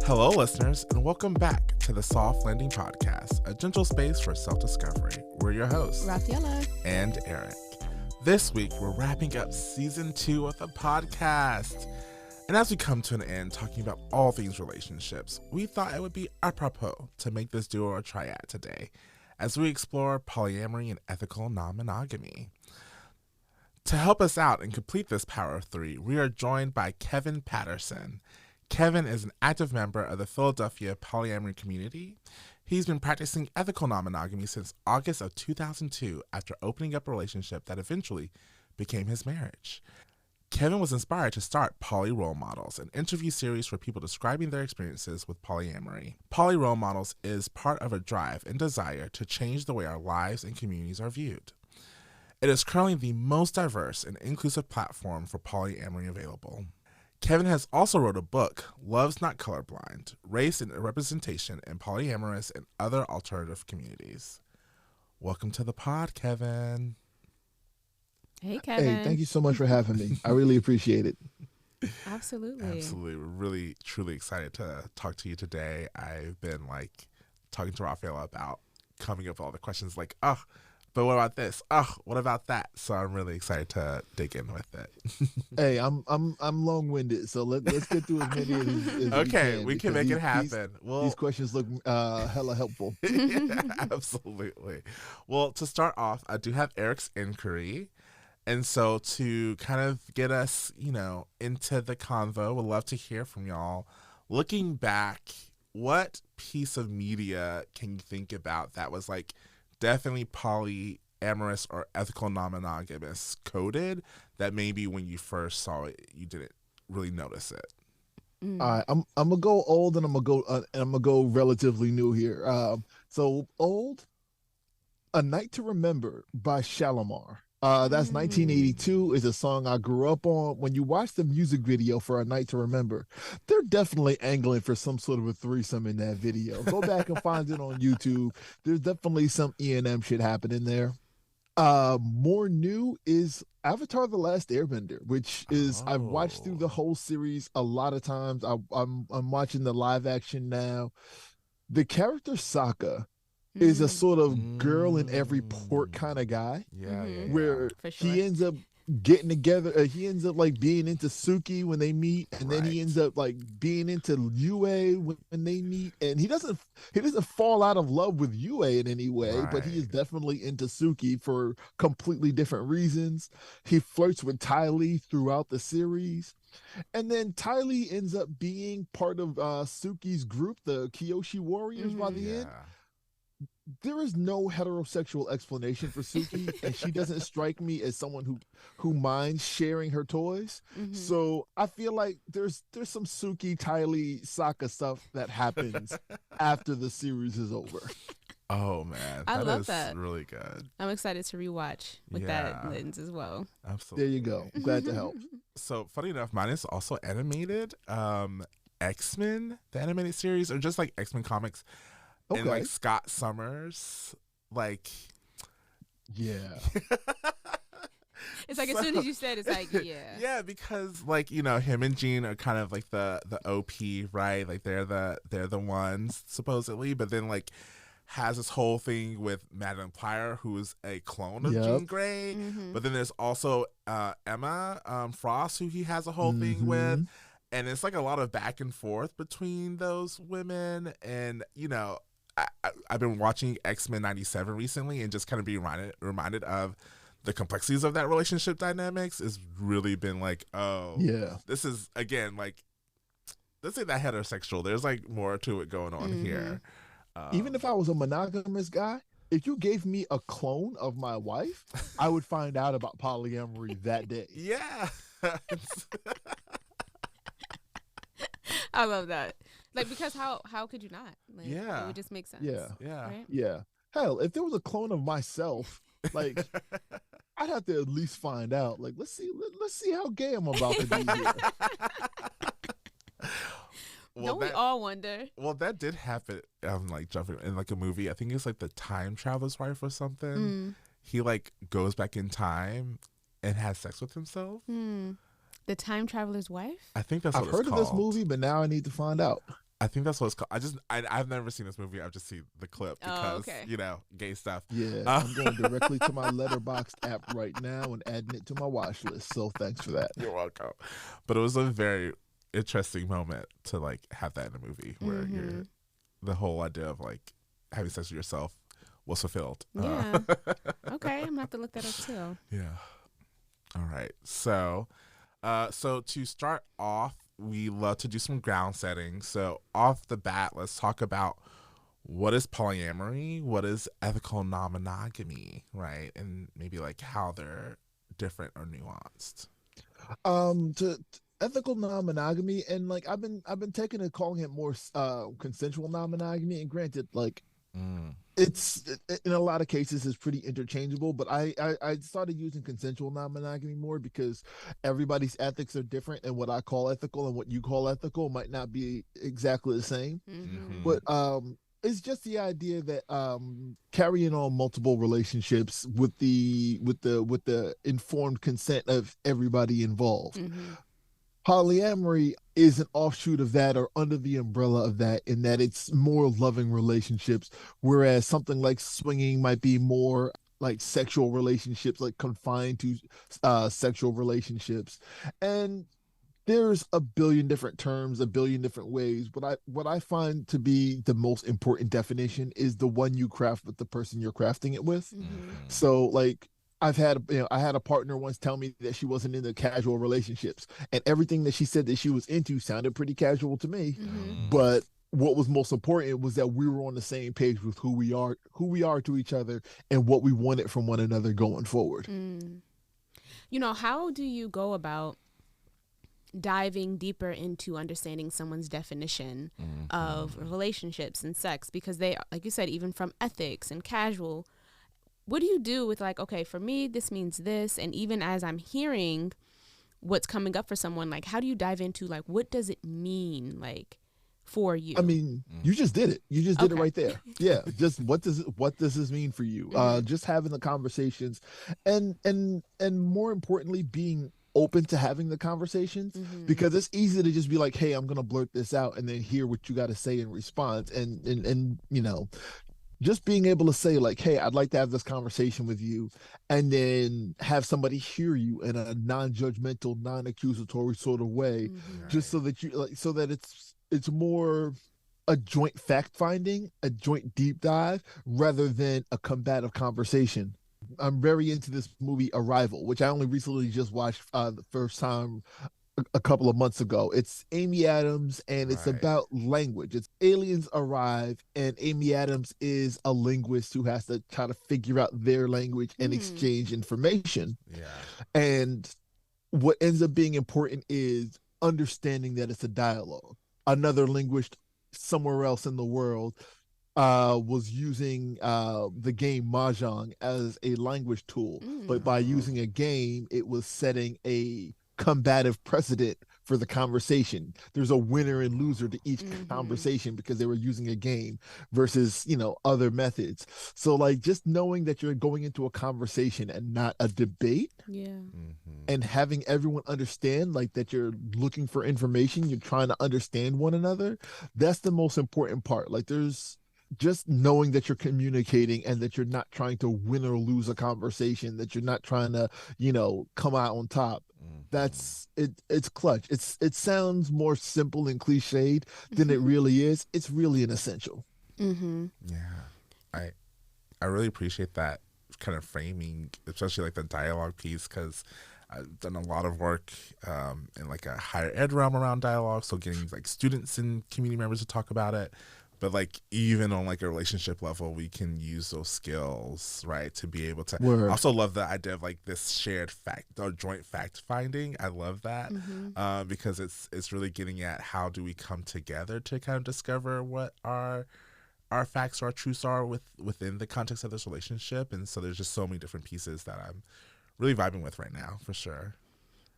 Hello, listeners, and welcome back to the Soft Landing Podcast, a gentle space for self-discovery. We're your hosts, Rafaela and Eric. This week, we're wrapping up Season 2 of the podcast. And as we come to an end talking about all things relationships, we thought it would be apropos to make this duo a triad today, as we explore polyamory and ethical non-monogamy. To help us out and complete this power of three, we are joined by Kevin Patterson. Kevin is an active member of the Philadelphia polyamory community. He's been practicing ethical non-monogamy since August of 2002 after opening up a relationship that eventually became his marriage. Kevin was inspired to start Poly Role Models, an interview series for people describing their experiences with polyamory. Poly Role Models is part of a drive and desire to change the way our lives and communities are viewed. It is currently the most diverse and inclusive platform for polyamory available. Kevin has also wrote a book, Love's Not Colorblind, Race and Representation in Polyamorous and Other Alternative Communities. Welcome to the pod, Kevin. Hey, Kevin. Hey, thank you so much for having me. I really appreciate it. Absolutely. Absolutely. We're really, truly excited to talk to you today. I've been talking to Rafaela about coming up with all the questions but what about this? What about that? So I'm really excited to dig in with it. Hey, I'm long-winded, so let's get through as many as okay, we can make it happen. These questions look hella helpful. Yeah, absolutely. Well, to start off, I do have Eric's inquiry. And so to kind of get us, into the convo, would love to hear from y'all. Looking back, what piece of media can you think about that was definitely polyamorous or ethical non-monogamous coded that maybe when you first saw it you didn't really notice it? All right, I'm gonna go old and I'm gonna go relatively new here. So old, A Night to Remember by Shalimar. That's 1982, is a song I grew up on. When you watch the music video for A Night to Remember, they're definitely angling for some sort of a threesome in that video. Go back and find it on YouTube. There's definitely some E&M shit happening there. More new is Avatar: The Last Airbender, which is I've watched through the whole series a lot of times. I'm watching the live action now. The character Sokka is a sort of girl in every port kind of guy. Yeah. Where For sure. he ends up getting together. He ends up being into Suki when they meet, and then he ends up being into Yue when they meet. And he doesn't fall out of love with Yue in any way, but he is definitely into Suki for completely different reasons. He flirts with Ty Lee throughout the series. And then Ty Lee ends up being part of Suki's group, the Kyoshi Warriors, by the end. There is no heterosexual explanation for Suki, and she doesn't strike me as someone who minds sharing her toys. So I feel like there's some Suki, Ty Lee, Sokka stuff that happens after the series is over. Oh man, I love is that. Really good. I'm excited to rewatch with that lens as well. Absolutely. There you go. I'm glad to help. So funny enough, mine is also animated. X-Men, the animated series, or just X-Men comics. Okay. And Scott Summers, yeah. It's as soon as you said, it's yeah. Yeah, because him and Jean are kind of the OP, right? They're the ones supposedly, but then has this whole thing with Madeline Pryor, who is a clone of Jean Grey. But then there's also Emma Frost, who he has a whole thing with. And it's a lot of back and forth between those women. And, I've been watching X-Men 97 recently and just kind of being reminded of the complexities of that relationship dynamics. Has really been this is, again, let's say that heterosexual. There's more to it going on here. Even if I was a monogamous guy, if you gave me a clone of my wife, I would find out about polyamory that day. Yeah. I love that. Because how could you not? It would just make sense. Yeah. Right? Yeah. Hell, if there was a clone of myself, I'd have to at least find out. Let's see how gay I'm about to be here. Don't we all wonder? Well, that did happen. I'm jumping in a movie. I think it's the Time Traveler's Wife or something. He goes back in time and has sex with himself. The Time Traveler's Wife? I think that's I've what it's heard called. of this movie, but now I need to find out. I think that's what it's called. I've never seen this movie. I've just seen the clip because, okay. gay stuff. Yeah, I'm going directly to my Letterboxd app right now and adding it to my watch list. So thanks for that. You're welcome. But it was a very interesting moment to like have that in a movie where the whole idea of like having sex with yourself was fulfilled. Yeah. Okay, I'm gonna have to look that up too. Yeah. All right. So to start off, we love to do some ground setting. So off the bat, let's talk about what is polyamory, what is ethical non-monogamy, right? And maybe like how they're different or nuanced. To ethical non-monogamy, and like I've been taking to calling it more consensual non-monogamy, and granted, like it's in a lot of cases it's pretty interchangeable, but I started using consensual non-monogamy more because everybody's ethics are different, and what I call ethical and what you call ethical might not be exactly the same. But it's just the idea that carrying on multiple relationships with the informed consent of everybody involved. Polyamory is an offshoot of that, or under the umbrella of that, in that it's more loving relationships, whereas something like swinging might be more like sexual relationships, like confined to sexual relationships. And there's a billion different terms, a billion different ways. What I find to be the most important definition is the one you craft with the person you're crafting it with. So like I had a partner once tell me that she wasn't into casual relationships, and everything that she said that she was into sounded pretty casual to me. But what was most important was that we were on the same page with who we are to each other and what we wanted from one another going forward. How do you go about diving deeper into understanding someone's definition of relationships and sex? Because they, like you said, even from ethics and casual, what do you do with like, okay, for me, this means this. And even as I'm hearing what's coming up for someone, like, how do you dive into like, what does it mean? Like for you? I mean, you just did it. You just did it right there. Yeah. Just what does this mean for you? Just having the conversations and more importantly, being open to having the conversations, because it's easy to just be like, hey, I'm going to blurt this out and then hear what you got to say in response. And just being able to say like, hey, I'd like to have this conversation with you, and then have somebody hear you in a non-judgmental, non-accusatory sort of way, just so that it's more a joint fact-finding, a joint deep dive, rather than a combative conversation. I'm very into this movie Arrival, which I only recently just watched the first time a couple of months ago. It's Amy Adams, and it's about language. It's aliens arrive, and Amy Adams is a linguist who has to try to figure out their language and exchange information. And what ends up being important is understanding that it's a dialogue. Another linguist somewhere else in the world was using the game Mahjong as a language tool, but by using a game, it was setting a combative precedent for the conversation. There's a winner and loser to each conversation because they were using a game versus other methods. So like just knowing that you're going into a conversation and not a debate, and having everyone understand like that you're looking for information, you're trying to understand one another, that's the most important part. Like there's just knowing that you're communicating and that you're not trying to win or lose a conversation, that you're not trying to come out on top. That's it. It's clutch. It sounds more simple and cliched than it really is. It's really an essential. I really appreciate that kind of framing, especially like the dialogue piece, because I've done a lot of work in like a higher ed realm around dialogue, so getting like students and community members to talk about it. But like even on like a relationship level, we can use those skills, right, to be able to. I also love the idea of like this shared fact or joint fact finding. I love that because it's really getting at how do we come together to kind of discover what our facts or our truths are within the context of this relationship. And so there's just so many different pieces that I'm really vibing with right now, for sure.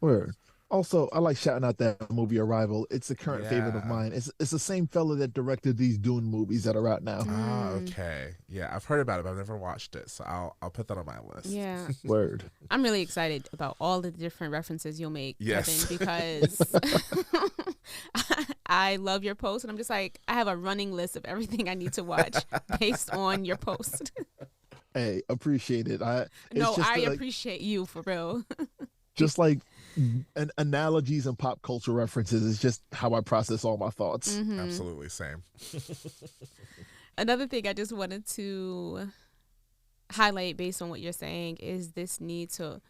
Word. Also, I like shouting out that movie Arrival. It's a current favorite of mine. It's the same fella that directed these Dune movies that are out now. Okay. Yeah, I've heard about it, but I've never watched it, so I'll put that on my list. Yeah. Word. I'm really excited about all the different references you'll make, yes. Kevin, because I love your post, and I'm just like, I have a running list of everything I need to watch based on your post. Hey, appreciate it. It's No, just I like appreciate you for real. just like analogies and pop culture references is just how I process all my thoughts. Absolutely same. Another thing I just wanted to highlight based on what you're saying is this need to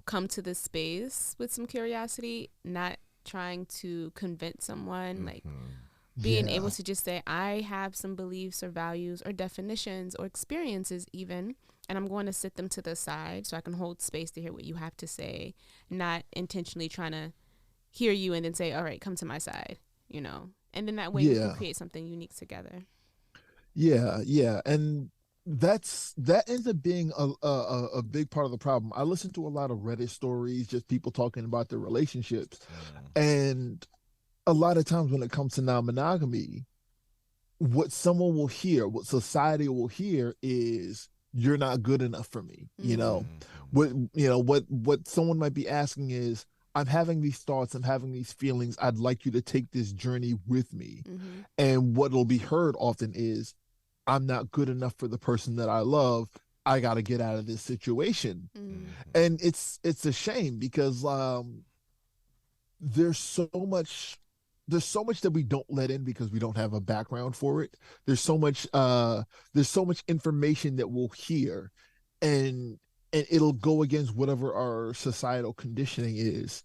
come to this space with some curiosity, not trying to convince someone, like being Yeah. able to just say, I have some beliefs or values or definitions or experiences even, and I'm going to sit them to the side so I can hold space to hear what you have to say, not intentionally trying to hear you and then say, all right, come to my side, you know. And then that way we can Yeah. create something unique together. Yeah, and that ends up being a big part of the problem. I listen to a lot of Reddit stories, just people talking about their relationships, and a lot of times when it comes to non-monogamy, what someone will hear, what society will hear is you're not good enough for me. What someone might be asking is, I'm having these thoughts, I'm having these feelings, I'd like you to take this journey with me. And what'll be heard often is, I'm not good enough for the person that I love. I got to get out of this situation. And it's a shame because there's so much that we don't let in because we don't have a background for it. There's so much information that we'll hear, and it'll go against whatever our societal conditioning is,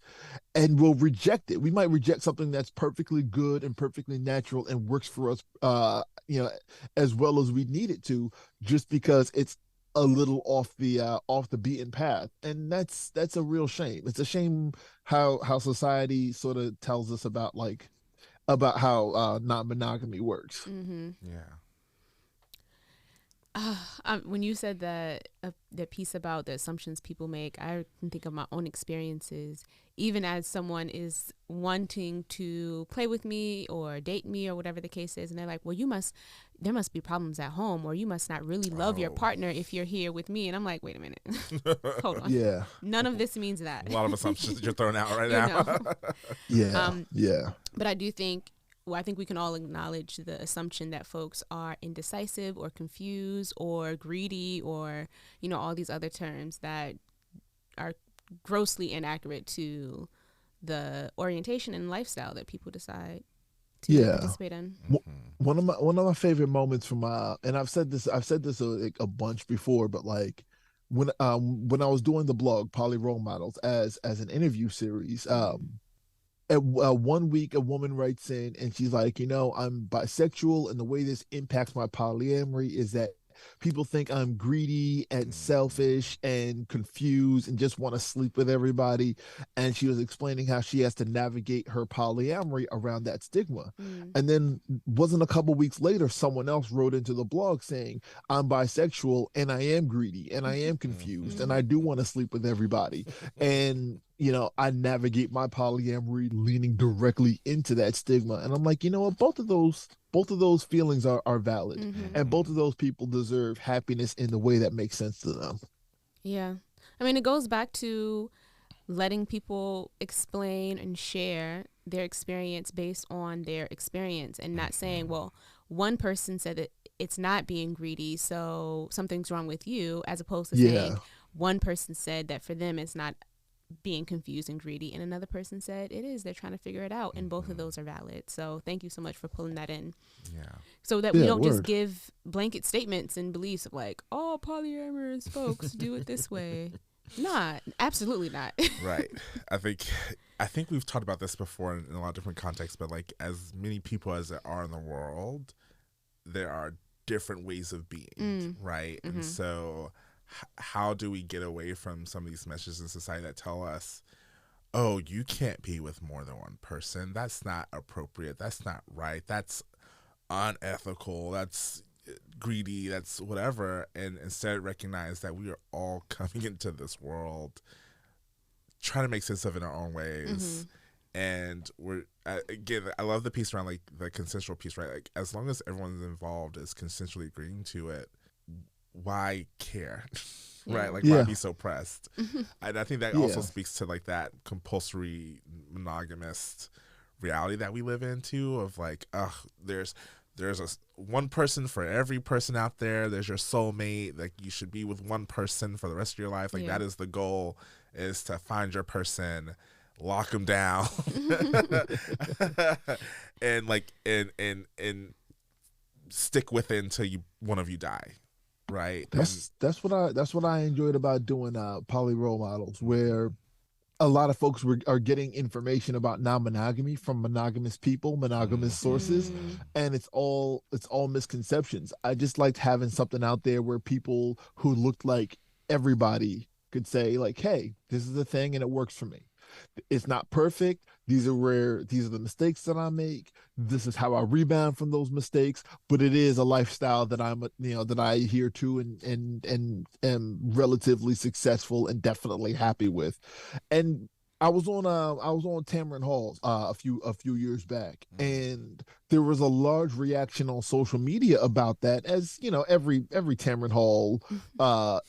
and we'll reject it. We might reject something that's perfectly good and perfectly natural and works for us, as well as we need it to, just because it's a little off the beaten path. And that's a real shame. It's a shame how society sort of tells us about how non-monogamy works. Yeah. When you said that that piece about the assumptions people make, I can think of my own experiences. Even as someone is wanting to play with me or date me or whatever the case is, and they're like, "Well, there must be problems at home, or you must not really love your partner if you're here with me." And I'm like, "Wait a minute, hold on. Yeah. None of this means that." A lot of assumptions that you're throwing out right You now. know. Yeah. But I do think, well, I think we can all acknowledge the assumption that folks are indecisive or confused or greedy or, you know, all these other terms that are grossly inaccurate to the orientation and lifestyle that people decide to participate in. One of my favorite moments from and I've said this a bunch before, but like when I was doing the blog Poly Role Models as an interview series, at 1 week a woman writes in and she's like, I'm bisexual, and the way this impacts my polyamory is that people think I'm greedy and selfish and confused and just want to sleep with everybody. And she was explaining how she has to navigate her polyamory around that stigma. And then wasn't a couple weeks later, someone else wrote into the blog saying, I'm bisexual and I am greedy and I am confused and I do want to sleep with everybody. And I navigate my polyamory leaning directly into that stigma. And I'm like, what? Both of those feelings are valid. And both of those people deserve happiness in the way that makes sense to them. Yeah. I mean, it goes back to letting people explain and share their experience based on their experience, and not saying, well, one person said that it's not being greedy, so something's wrong with you, as opposed to saying one person said that for them it's not being confused and greedy, and another person said it is, they're trying to figure it out, and both of those are valid. So thank you so much for pulling that in, so that we don't just give blanket statements and beliefs of like, all polyamorous folks do it this way. Not, absolutely not. Right. I think we've talked about this before in a lot of different contexts, but like, as many people as there are in the world, there are different ways of being, right? And so how do we get away from some of these messages in society that tell us, oh, you can't be with more than one person, that's not appropriate, that's not right, that's unethical, that's greedy, that's whatever, and instead recognize that we are all coming into this world trying to make sense of it in our own ways. And we're again, I love the piece around like the consensual piece, right? Like, as long as everyone's involved is consensually agreeing to it, why care? Right? Like, why be so pressed? And I think that also speaks to like that compulsory monogamist reality that we live in too, of like, there's a one person for every person out there. There's your soulmate. Like, you should be with one person for the rest of your life. Like, that is the goal, is to find your person, lock them down, and like and stick with it until one of you die, right? That's what I enjoyed about doing poly role models, where a lot of folks are getting information about non-monogamy from monogamous people, monogamous sources, and it's all misconceptions. I just liked having something out there where people who looked like everybody could say, like, hey, this is the thing and it works for me. It's not perfect. These are the mistakes that I make. This is how I rebound from those mistakes. But it is a lifestyle that that I adhere to and am relatively successful and definitely happy with. And I was on Tamron Hall a few years back, and there was a large reaction on social media about that. As you know, every Tamron Hall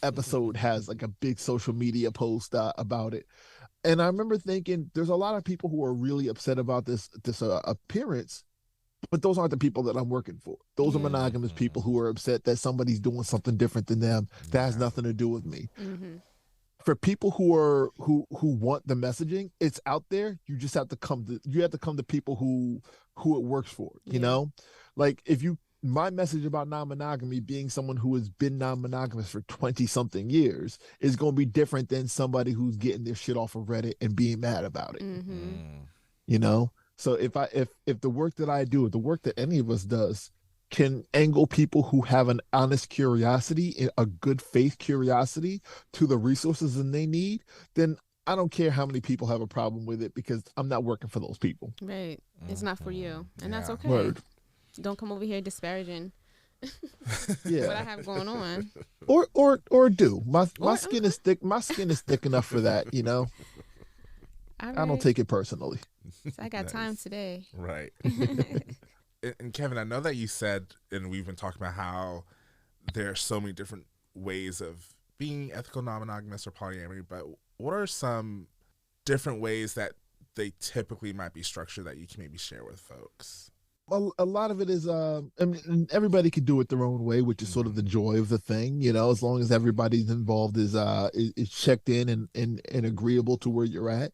episode has like a big social media post about it. And I remember thinking, there's a lot of people who are really upset about this appearance, but those aren't the people that I'm working for. Those are monogamous people who are upset that somebody's doing something different than them. That has nothing to do with me. For people who want the messaging, it's out there. You just have to come to people who it works for. You know, like my message about non-monogamy, being someone who has been non-monogamous for 20 something years, is going to be different than somebody who's getting their shit off of Reddit and being mad about it. You know, so if the work that I do, the work that any of us does, can angle people who have an honest curiosity, a good faith curiosity to the resources that they need, then I don't care how many people have a problem with it, because I'm not working for those people. Right. It's not for you. And that's okay. Word. Don't come over here disparaging what I have going on. Or do. My skin is thick. My skin is thick enough for that, you know. Right. I don't take it personally. So I got time today. Right. And Kevin, I know that you said, and we've been talking about how there are so many different ways of being ethical non-monogamous or polyamory, but what are some different ways that they typically might be structured that you can maybe share with folks? A lot of it is, I mean, everybody can do it their own way, which is sort of the joy of the thing, you know, as long as everybody's involved is checked in and agreeable to where you're at.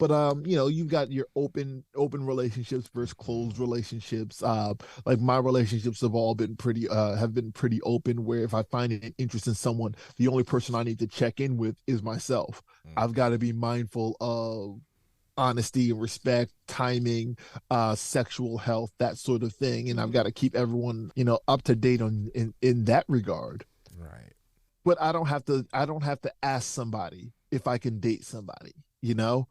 But you know, you've got your open relationships versus closed relationships. Like my relationships have all been pretty open, where if I find an interest in someone, the only person I need to check in with is myself. I've got to be mindful of honesty and respect, timing, sexual health, that sort of thing. And I've got to keep everyone, you know, up to date in that regard. Right. But I don't have to ask somebody if I can date somebody, you know?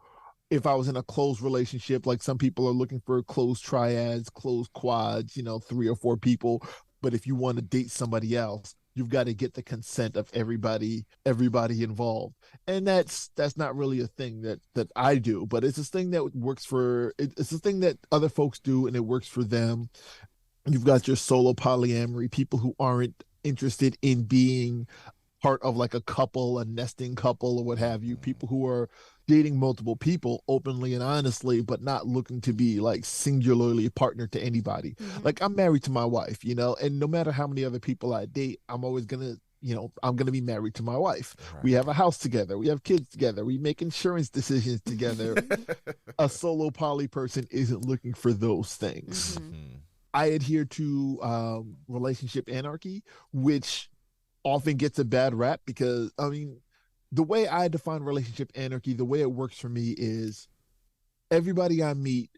If I was in a closed relationship, like some people are looking for closed triads, closed quads, you know, 3 or 4 people. But if you want to date somebody else, you've got to get the consent of everybody involved. And that's not really a thing that I do, but it's this thing that works for, it's a thing that other folks do and it works for them. You've got your solo polyamory, people who aren't interested in being part of like a couple, a nesting couple or what have you, people who are dating multiple people openly and honestly, but not looking to be like singularly partnered to anybody. Like I'm married to my wife, you know, and no matter how many other people I date, I'm always gonna, you know, I'm gonna be married to my wife. Right. We have a house together, we have kids together, we make insurance decisions together. A solo poly person isn't looking for those things. I adhere to relationship anarchy, which often gets a bad rap, because I mean, the way I define relationship anarchy, the way it works for me is everybody I meet,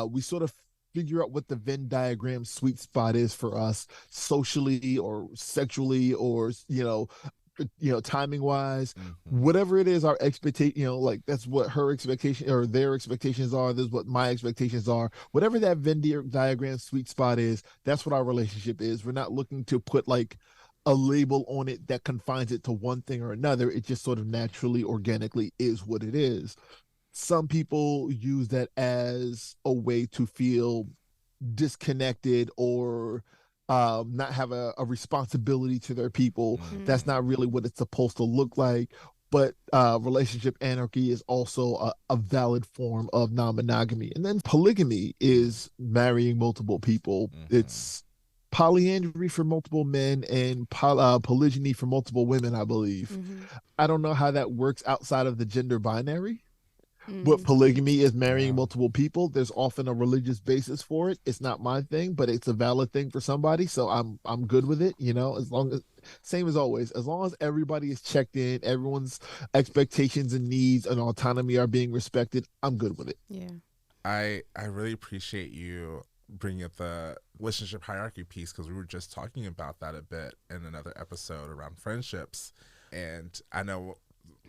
we sort of figure out what the Venn diagram sweet spot is for us, socially or sexually, or you know, timing wise, whatever it is, our expectation, you know, like that's what her expectation or their expectations are. This is what my expectations are. Whatever that Venn diagram sweet spot is, that's what our relationship is. We're not looking to put like a label on it that confines it to one thing or another. It just sort of naturally, organically is what it is. Some people use that as a way to feel disconnected or not have a responsibility to their people. That's not really what it's supposed to look like. but relationship anarchy is also a valid form of non-monogamy. And then polygamy is marrying multiple people. It's polyandry for multiple men and polygyny for multiple women, I believe. I don't know how that works outside of the gender binary. But polygamy is marrying multiple people. There's often a religious basis for it. It's not my thing, but it's a valid thing for somebody. So I'm good with it, as long as, same as always, as long as everybody is checked in, everyone's expectations and needs and autonomy are being respected, I'm good with it. Yeah. I really appreciate you bringing up the relationship hierarchy piece, because we were just talking about that a bit in another episode around friendships. And I know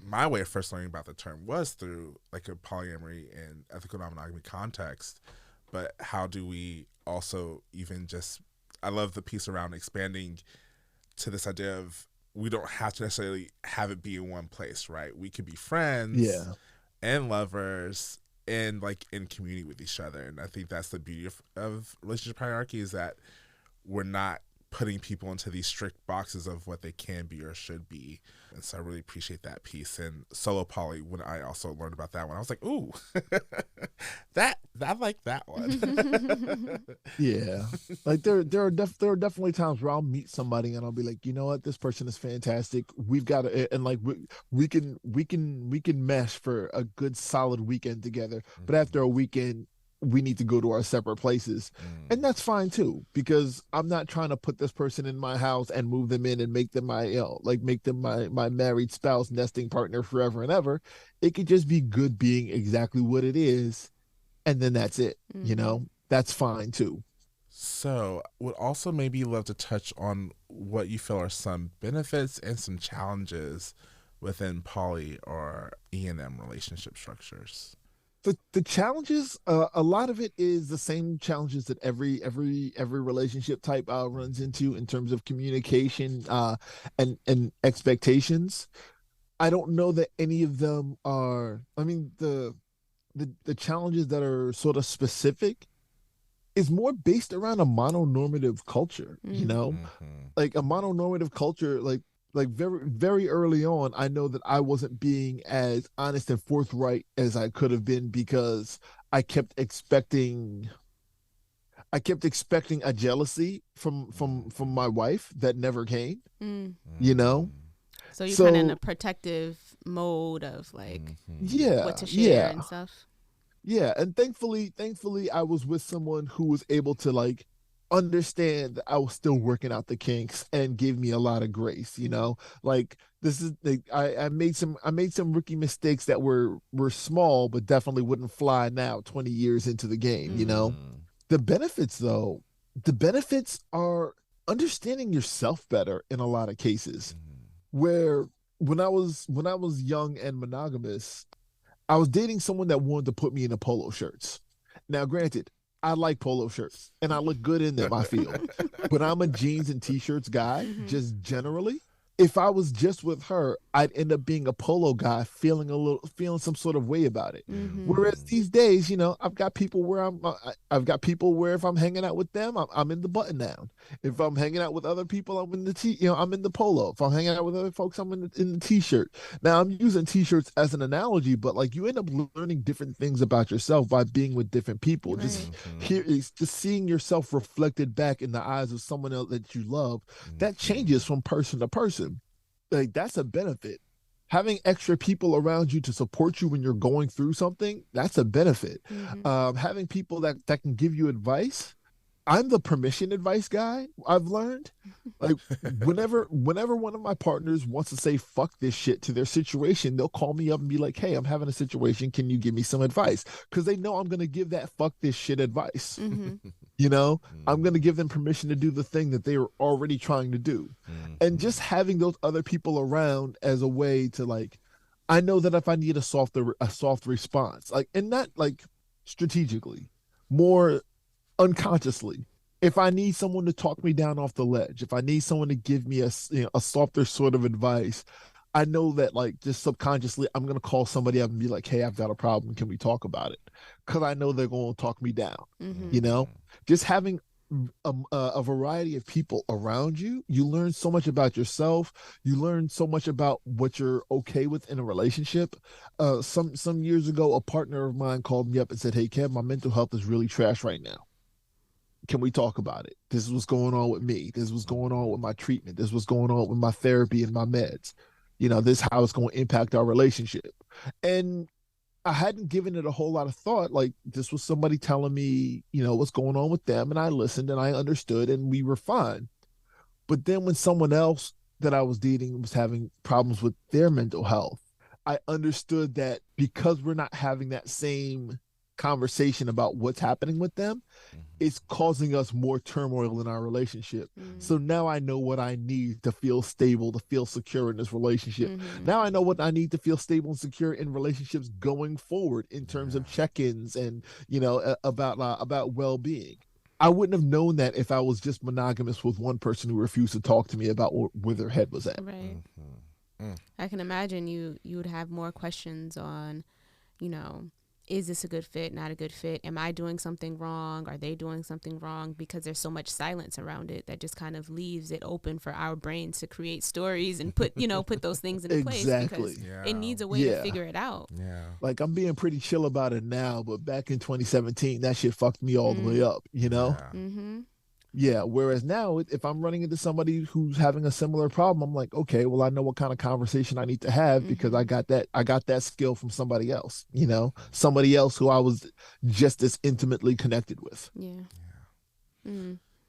my way of first learning about the term was through like a polyamory and ethical non-monogamy context. But how do we also even just, I love the piece around expanding to this idea of we don't have to necessarily have it be in one place, right? We could be friends and lovers and like in community with each other. And I think that's the beauty of relationship hierarchy, is that we're not putting people into these strict boxes of what they can be or should be. And so I really appreciate that piece. And solo poly, when I also learned about that one, I was like, ooh, I like that one. Yeah. Like there are definitely times where I'll meet somebody and I'll be like, you know what, this person is fantastic. We've got to, and like we can mesh for a good solid weekend together. But after a weekend, we need to go to our separate places. And that's fine too, because I'm not trying to put this person in my house and move them in and make them my married spouse, nesting partner forever and ever. It could just be good being exactly what it is. And then that's it. That's fine too. So would also maybe love to touch on what you feel are some benefits and some challenges within poly or E&M relationship structures. The challenges, a lot of it is the same challenges that every relationship type runs into in terms of communication and expectations. I don't know that any of them are. I mean, the challenges that are sort of specific is more based around a mononormative culture. Like a mononormative culture, like very very early on, I know that I wasn't being as honest and forthright as I could have been, because I kept expecting a jealousy from my wife that never came. So you're kind of in a protective mode of like what to share and stuff. Yeah, and thankfully I was with someone who was able to like understand that I was still working out the kinks and gave me a lot of grace. Like this is like, I made some rookie mistakes that were small but definitely wouldn't fly now 20 years into the game. The benefits though, are understanding yourself better in a lot of cases. Where when I was young and monogamous, I was dating someone that wanted to put me in polo shirts. Now granted, I like polo shirts and I look good in them, I feel. But I'm a jeans and t-shirts guy, just generally. If I was just with her, I'd end up being a polo guy, feeling some sort of way about it. Whereas these days, I've got people where if I'm hanging out with them, I'm in the button down. If I'm hanging out with other people, I'm in I'm in the polo. If I'm hanging out with other folks, I'm in the t-shirt. Now I'm using t-shirts as an analogy, but like you end up learning different things about yourself by being with different people. Just seeing yourself reflected back in the eyes of someone else that you love, that changes from person to person. Like that's a benefit. Having extra people around you to support you when you're going through something, that's a benefit. Having people that can give you advice. I'm the permission advice guy, I've learned. Like whenever one of my partners wants to say fuck this shit to their situation, they'll call me up and be like, hey, I'm having a situation, can you give me some advice? Because they know I'm going to give that fuck this shit advice. I'm going to give them permission to do the thing that they were already trying to do. And just having those other people around as a way to like, I know that if I need a soft response, like, and not like strategically, more unconsciously, if I need someone to talk me down off the ledge, if I need someone to give me a softer sort of advice, I know that like just subconsciously I'm going to call somebody up and be like, hey, I've got a problem, can we talk about it? Because I know they're going to talk me down. Just having a variety of people around you, you learn so much about yourself. You learn so much about what you're okay with in a relationship. Some years ago, a partner of mine called me up and said, "Hey, Kev, my mental health is really trash right now. Can we talk about it? This is what's going on with me. This is what's going on with my treatment. This is what's going on with my therapy and my meds. This is how it's going to impact our relationship." And I hadn't given it a whole lot of thought. Like, this was somebody telling me, what's going on with them. And I listened and I understood and we were fine. But then when someone else that I was dating was having problems with their mental health, I understood that because we're not having that same conversation about what's happening with them, it's causing us more turmoil in our relationship. So now I know what I need to feel stable, to feel secure in this relationship. Now I know what I need to feel stable and secure in relationships going forward in terms of check-ins and, about well-being. I wouldn't have known that if I was just monogamous with one person who refused to talk to me about where their head was at. Right. I can imagine you would have more questions on, is this a good fit, not a good fit? Am I doing something wrong? Are they doing something wrong? Because there's so much silence around it that just kind of leaves it open for our brains to create stories and put those things into place because it needs a way to figure it out. Yeah. Like, I'm being pretty chill about it now, but back in 2017, that shit fucked me all the way up, Yeah. Whereas now, if I'm running into somebody who's having a similar problem, I'm like, okay, well, I know what kind of conversation I need to have because I got that skill from somebody else, somebody else who I was just as intimately connected with. Yeah.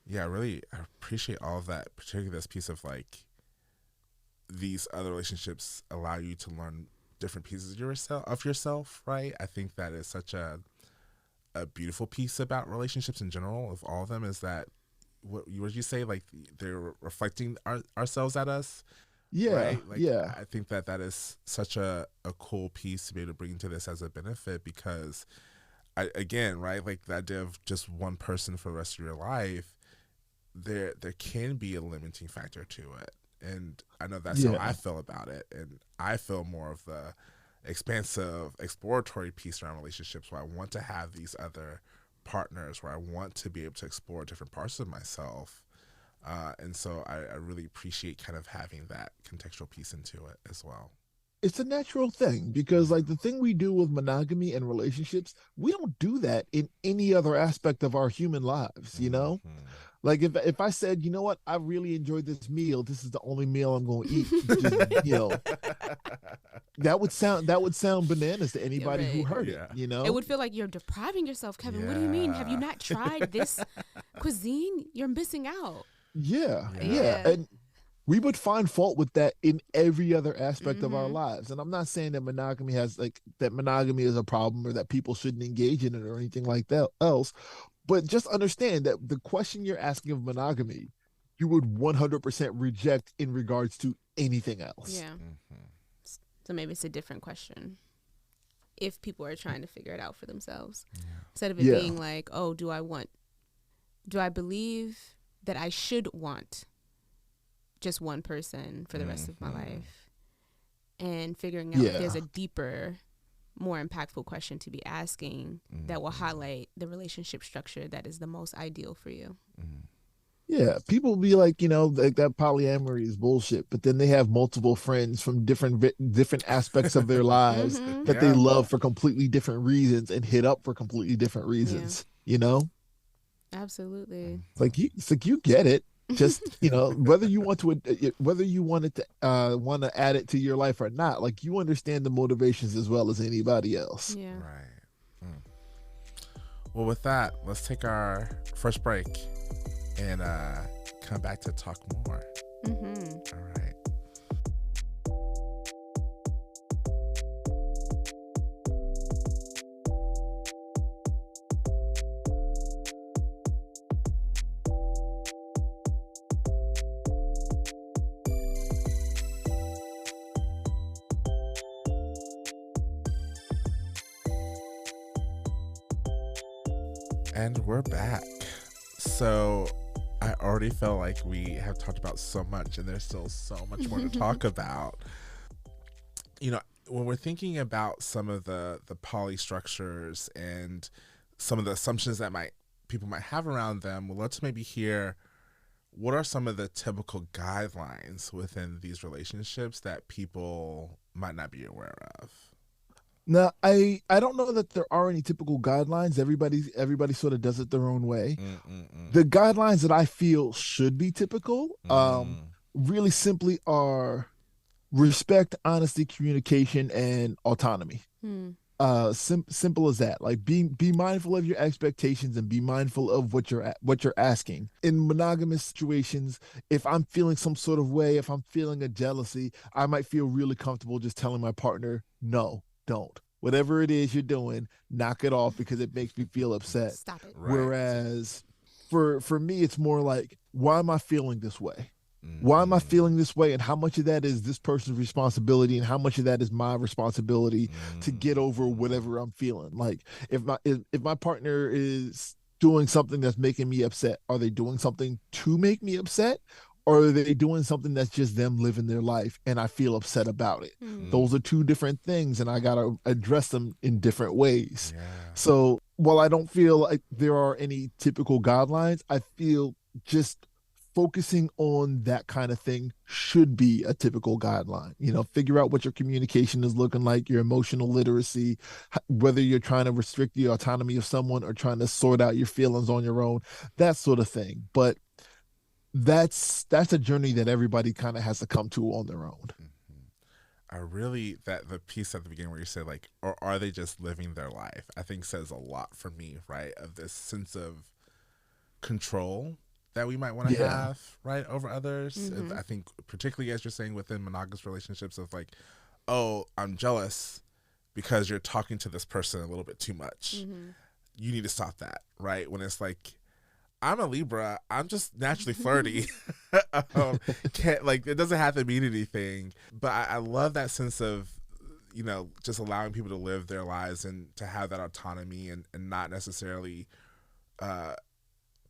Yeah, really, I appreciate all of that, particularly this piece of like these other relationships allow you to learn different pieces of yourself, right? I think that is such a beautiful piece about relationships in general, of all of them, is that what would you say, like they're reflecting ourselves at us? Yeah, right? Like, yeah. I think that is such a cool piece to be able to bring to this as a benefit because, again, right, like the idea of just one person for the rest of your life, there can be a limiting factor to it. And I know that's how I feel about it. And I feel more of the expansive, exploratory piece around relationships where I want to have these other partners, where I want to be able to explore different parts of myself. And so I really appreciate kind of having that contextual piece into it as well. It's a natural thing because, like, the thing we do with monogamy and relationships, we don't do that in any other aspect of our human lives, Like, if I said, you know what, I really enjoyed this meal, this is the only meal I'm going to eat, that would sound bananas to anybody who heard it, It would feel like you're depriving yourself, Kevin. What do you mean? Have you not tried this cuisine? You're missing out. Yeah. And we would find fault with that in every other aspect of our lives. And I'm not saying that monogamy is a problem or that people shouldn't engage in it or anything like that else. But just understand that the question you're asking of monogamy, you would 100% reject in regards to anything else. Yeah. So maybe it's a different question if people are trying to figure it out for themselves. Instead of it being like, oh, do I believe that I should want just one person for the rest of my life? And figuring out if there's a deeper, more impactful question to be asking that will highlight the relationship structure that is the most ideal for you. Yeah, people will be like, like that polyamory is bullshit, but then they have multiple friends from different aspects of their lives that they love for completely different reasons and hit up for completely different reasons. Absolutely. It's like you get it. Just whether you want to add it to your life or not, like, you understand the motivations as well as anybody else. Yeah. Right. Well, with that, let's take our first break and come back to talk more. All right. And we're back. So I already feel like we have talked about so much and there's still so much more to talk about. When we're thinking about some of the poly structures and some of the assumptions that might people might have around them, we'd love to maybe hear what are some of the typical guidelines within these relationships that people might not be aware of. Now, I don't know that there are any typical guidelines. Everybody sort of does it their own way. The guidelines that I feel should be typical, really simply are respect, honesty, communication, and autonomy. Simple as that. Like be mindful of your expectations and be mindful of what you're asking. In monogamous situations, if I'm feeling some sort of way, if I'm feeling a jealousy, I might feel really comfortable just telling my partner, no, don't. Whatever it is you're doing, knock it off because it makes me feel upset. Stop it. Right. Whereas for me, it's more like, why am I feeling this way? Why am I feeling this way? And how much of that is this person's responsibility and how much of that is my responsibility to get over whatever I'm feeling? Like if my partner is doing something that's making me upset, are they doing something to make me upset? Or are they doing something that's just them living their life and I feel upset about it? Those are two different things and I got to address them in different ways. Yeah. So while I don't feel like there are any typical guidelines, I feel just focusing on that kind of thing should be a typical guideline. Figure out what your communication is looking like, your emotional literacy, whether you're trying to restrict the autonomy of someone or trying to sort out your feelings on your own, that sort of thing. But that's a journey that everybody kind of has to come to on their own. I really, that the piece at the beginning where you said like, or are they just living their life, I think says a lot for me, right? Of this sense of control that we might want to have, right, over others. I think particularly as you're saying within monogamous relationships of like, oh, I'm jealous because you're talking to this person a little bit too much. You need to stop that, right? When it's like, I'm a Libra, I'm just naturally flirty. It doesn't have to mean anything. But I love that sense of, just allowing people to live their lives and to have that autonomy and not necessarily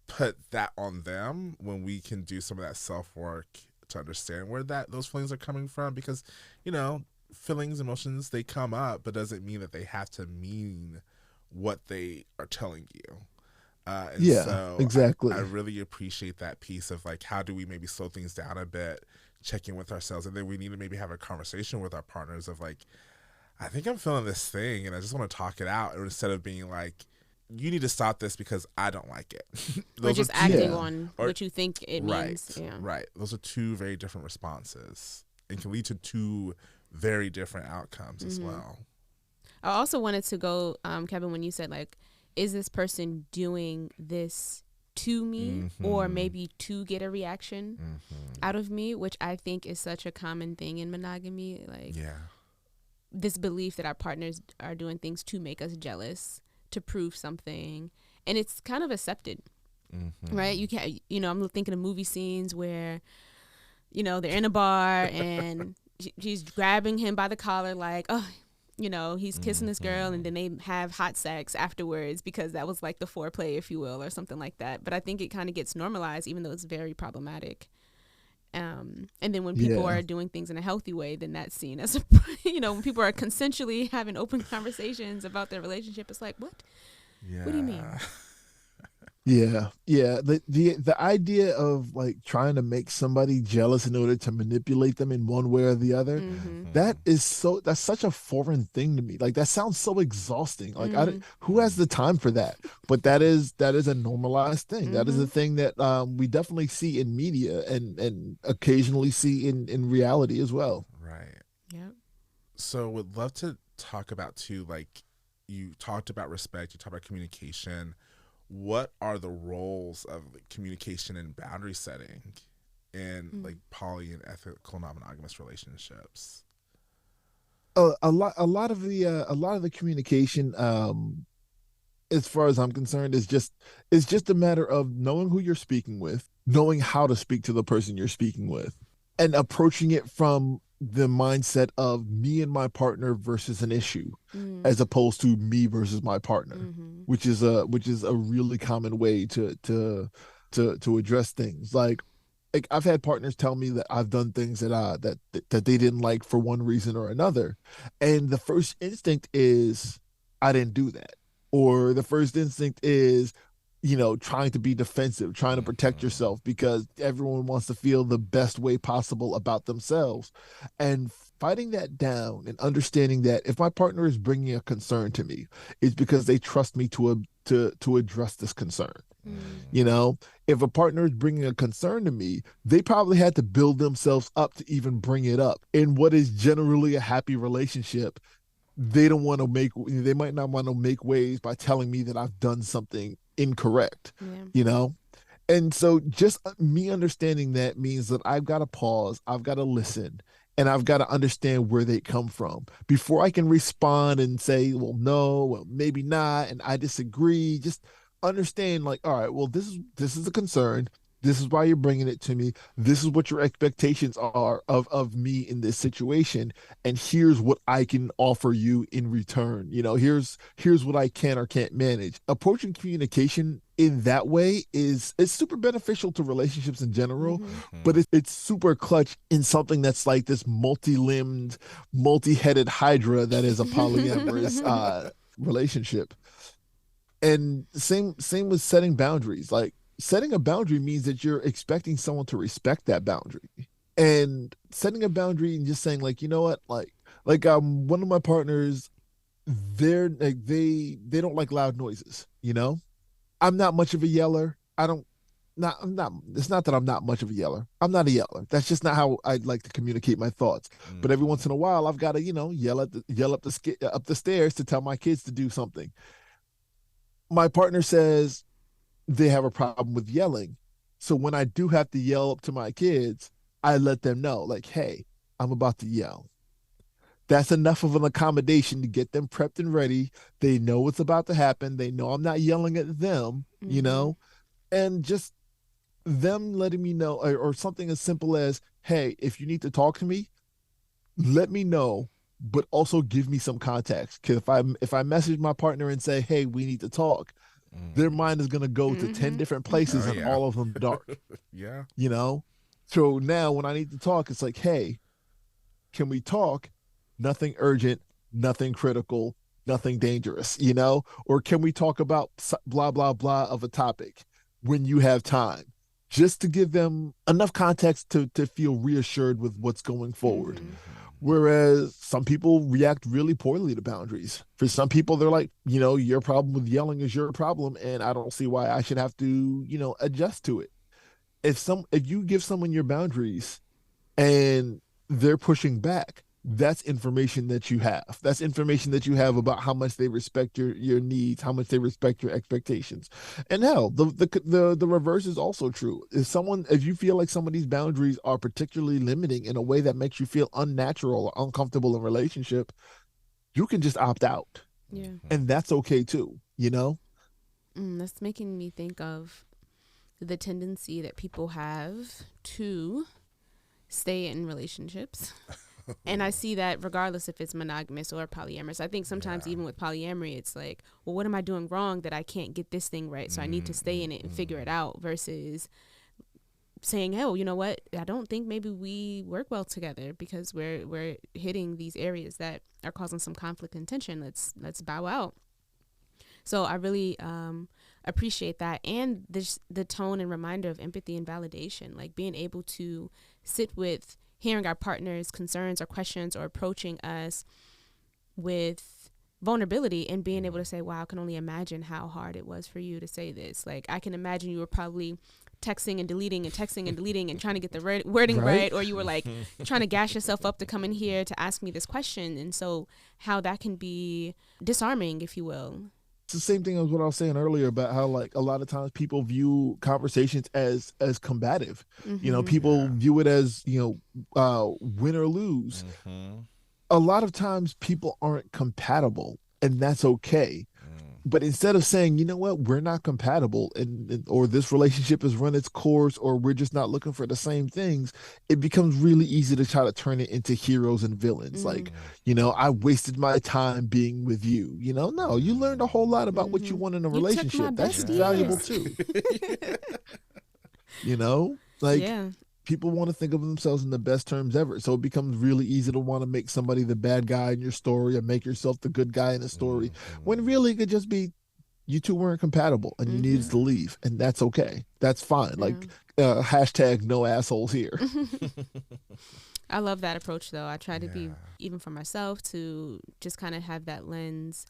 put that on them when we can do some of that self-work to understand where those feelings are coming from, because feelings, emotions, they come up, but doesn't mean that they have to mean what they are telling you. So exactly. I really appreciate that piece of like, how do we maybe slow things down a bit, check in with ourselves, and then we need to maybe have a conversation with our partners of like, I think I'm feeling this thing and I just want to talk it out, instead of being like, you need to stop this because I don't like it. Or just acting on what you think it means. Right. Those are two very different responses and can lead to two very different outcomes as well. I also wanted to go, Kevin, when you said like, is this person doing this to me or maybe to get a reaction out of me, which I think is such a common thing in monogamy. Like this belief that our partners are doing things to make us jealous, to prove something, and it's kind of accepted, right? You can't, I'm thinking of movie scenes where, they're in a bar and she's grabbing him by the collar, like, oh, he's kissing this girl, and then they have hot sex afterwards because that was like the foreplay, if you will, or something like that. But I think it kind of gets normalized, even though it's very problematic. And then when people are doing things in a healthy way, then that's seen as, when people are consensually having open conversations about their relationship, it's like, what? Yeah. What do you mean? The idea of like trying to make somebody jealous in order to manipulate them in one way or the other, that's such a foreign thing to me. Like that sounds so exhausting. Like who has the time for that? But that is a normalized thing. That is a thing that we definitely see in media and occasionally see in reality as well. Right. Yeah. So would love to talk about too, like you talked about respect, you talked about communication. What are the roles of communication and boundary setting in like poly and ethical non-monogamous relationships? A lot of the communication, as far as I'm concerned, is just a matter of knowing who you're speaking with, knowing how to speak to the person you're speaking with, and approaching it from the mindset of me and my partner versus an issue, as opposed to me versus my partner, which is a really common way to address things. Like I've had partners tell me that I've done things that they didn't like for one reason or another, and the first instinct is I didn't do that, or the first instinct is trying to be defensive, trying to protect yourself because everyone wants to feel the best way possible about themselves. And fighting that down and understanding that if my partner is bringing a concern to me, it's because they trust me to address this concern. If a partner is bringing a concern to me, they probably had to build themselves up to even bring it up. In what is generally a happy relationship, they might not want to make waves by telling me that I've done something incorrect, you know? And so just me understanding that means that I've got to pause, I've got to listen, and I've got to understand where they come from before I can respond and say, well, no, well, maybe not, and I disagree. Just understand, like, all right, well, this is a concern. This is why you're bringing it to me. This is what your expectations are of me in this situation, and here's what I can offer you in return. Here's what I can or can't manage. Approaching communication in that way it's super beneficial to relationships in general, but it's super clutch in something that's like this multi-limbed, multi-headed hydra that is a polyamorous relationship. And same with setting boundaries. Like, setting a boundary means that you're expecting someone to respect that boundary. And setting a boundary and just saying, like, you know what, one of my partners, they're like, they don't like loud noises. I'm not much of a yeller. I'm not, it's not that I'm not much of a yeller. I'm not a yeller. That's just not how I like to communicate my thoughts. But every once in a while, I've got to, yell up the stairs to tell my kids to do something. My partner says they have a problem with yelling. So when I do have to yell up to my kids, I let them know, like, hey, I'm about to yell. That's enough of an accommodation to get them prepped and ready. They know what's about to happen. They know I'm not yelling at them, and just them letting me know, or something as simple as, hey, if you need to talk to me, let me know, but also give me some context. Because if I message my partner and say, hey, we need to talk, their mind is going to go to 10 different places and all of them dark. So now when I need to talk, it's like, hey, can we talk? Nothing urgent, nothing critical, nothing dangerous, or can we talk about blah, blah, blah of a topic when you have time, just to give them enough context to feel reassured with what's going forward. Whereas some people react really poorly to boundaries. For some people, they're like, your problem with yelling is your problem, and I don't see why I should have to, adjust to it. If you give someone your boundaries and they're pushing back, that's information that you have. That's information that you have about how much they respect your needs, how much they respect your expectations. And hell, the reverse is also true. If you feel like somebody's boundaries are particularly limiting in a way that makes you feel unnatural or uncomfortable in relationship, you can just opt out. Yeah. And that's okay too, That's making me think of the tendency that people have to stay in relationships. And I see that regardless if it's monogamous or polyamorous. I think sometimes even with polyamory, it's like, well, what am I doing wrong that I can't get this thing right? So I need to stay in it and figure it out, versus saying, oh, you know what? I don't think maybe we work well together because we're hitting these areas that are causing some conflict and tension. Let's bow out. So I really appreciate that. And the tone and reminder of empathy and validation, like being able to sit with hearing our partner's concerns or questions, or approaching us with vulnerability and being able to say, wow, I can only imagine how hard it was for you to say this. Like, I can imagine you were probably texting and deleting and trying to get the wording right, or you were like trying to gas yourself up to come in here to ask me this question. And so how that can be disarming, if you will. It's the same thing as what I was saying earlier about how, like, a lot of times people view conversations as combative. People view it as, win or lose. A lot of times people aren't compatible, and that's okay. But instead of saying, you know what, we're not compatible, or this relationship has run its course, or we're just not looking for the same things, it becomes really easy to try to turn it into heroes and villains. Like, I wasted my time being with you. No, you learned a whole lot about what you want in a relationship. That's valuable too. People want to think of themselves in the best terms ever. So it becomes really easy to want to make somebody the bad guy in your story, or make yourself the good guy in a story, when really it could just be, you two weren't compatible and you needed to leave, and that's okay. That's fine. Yeah. Like hashtag no assholes here. I love that approach, though. I try to be, Yeah. even for myself, to just kind of have that lens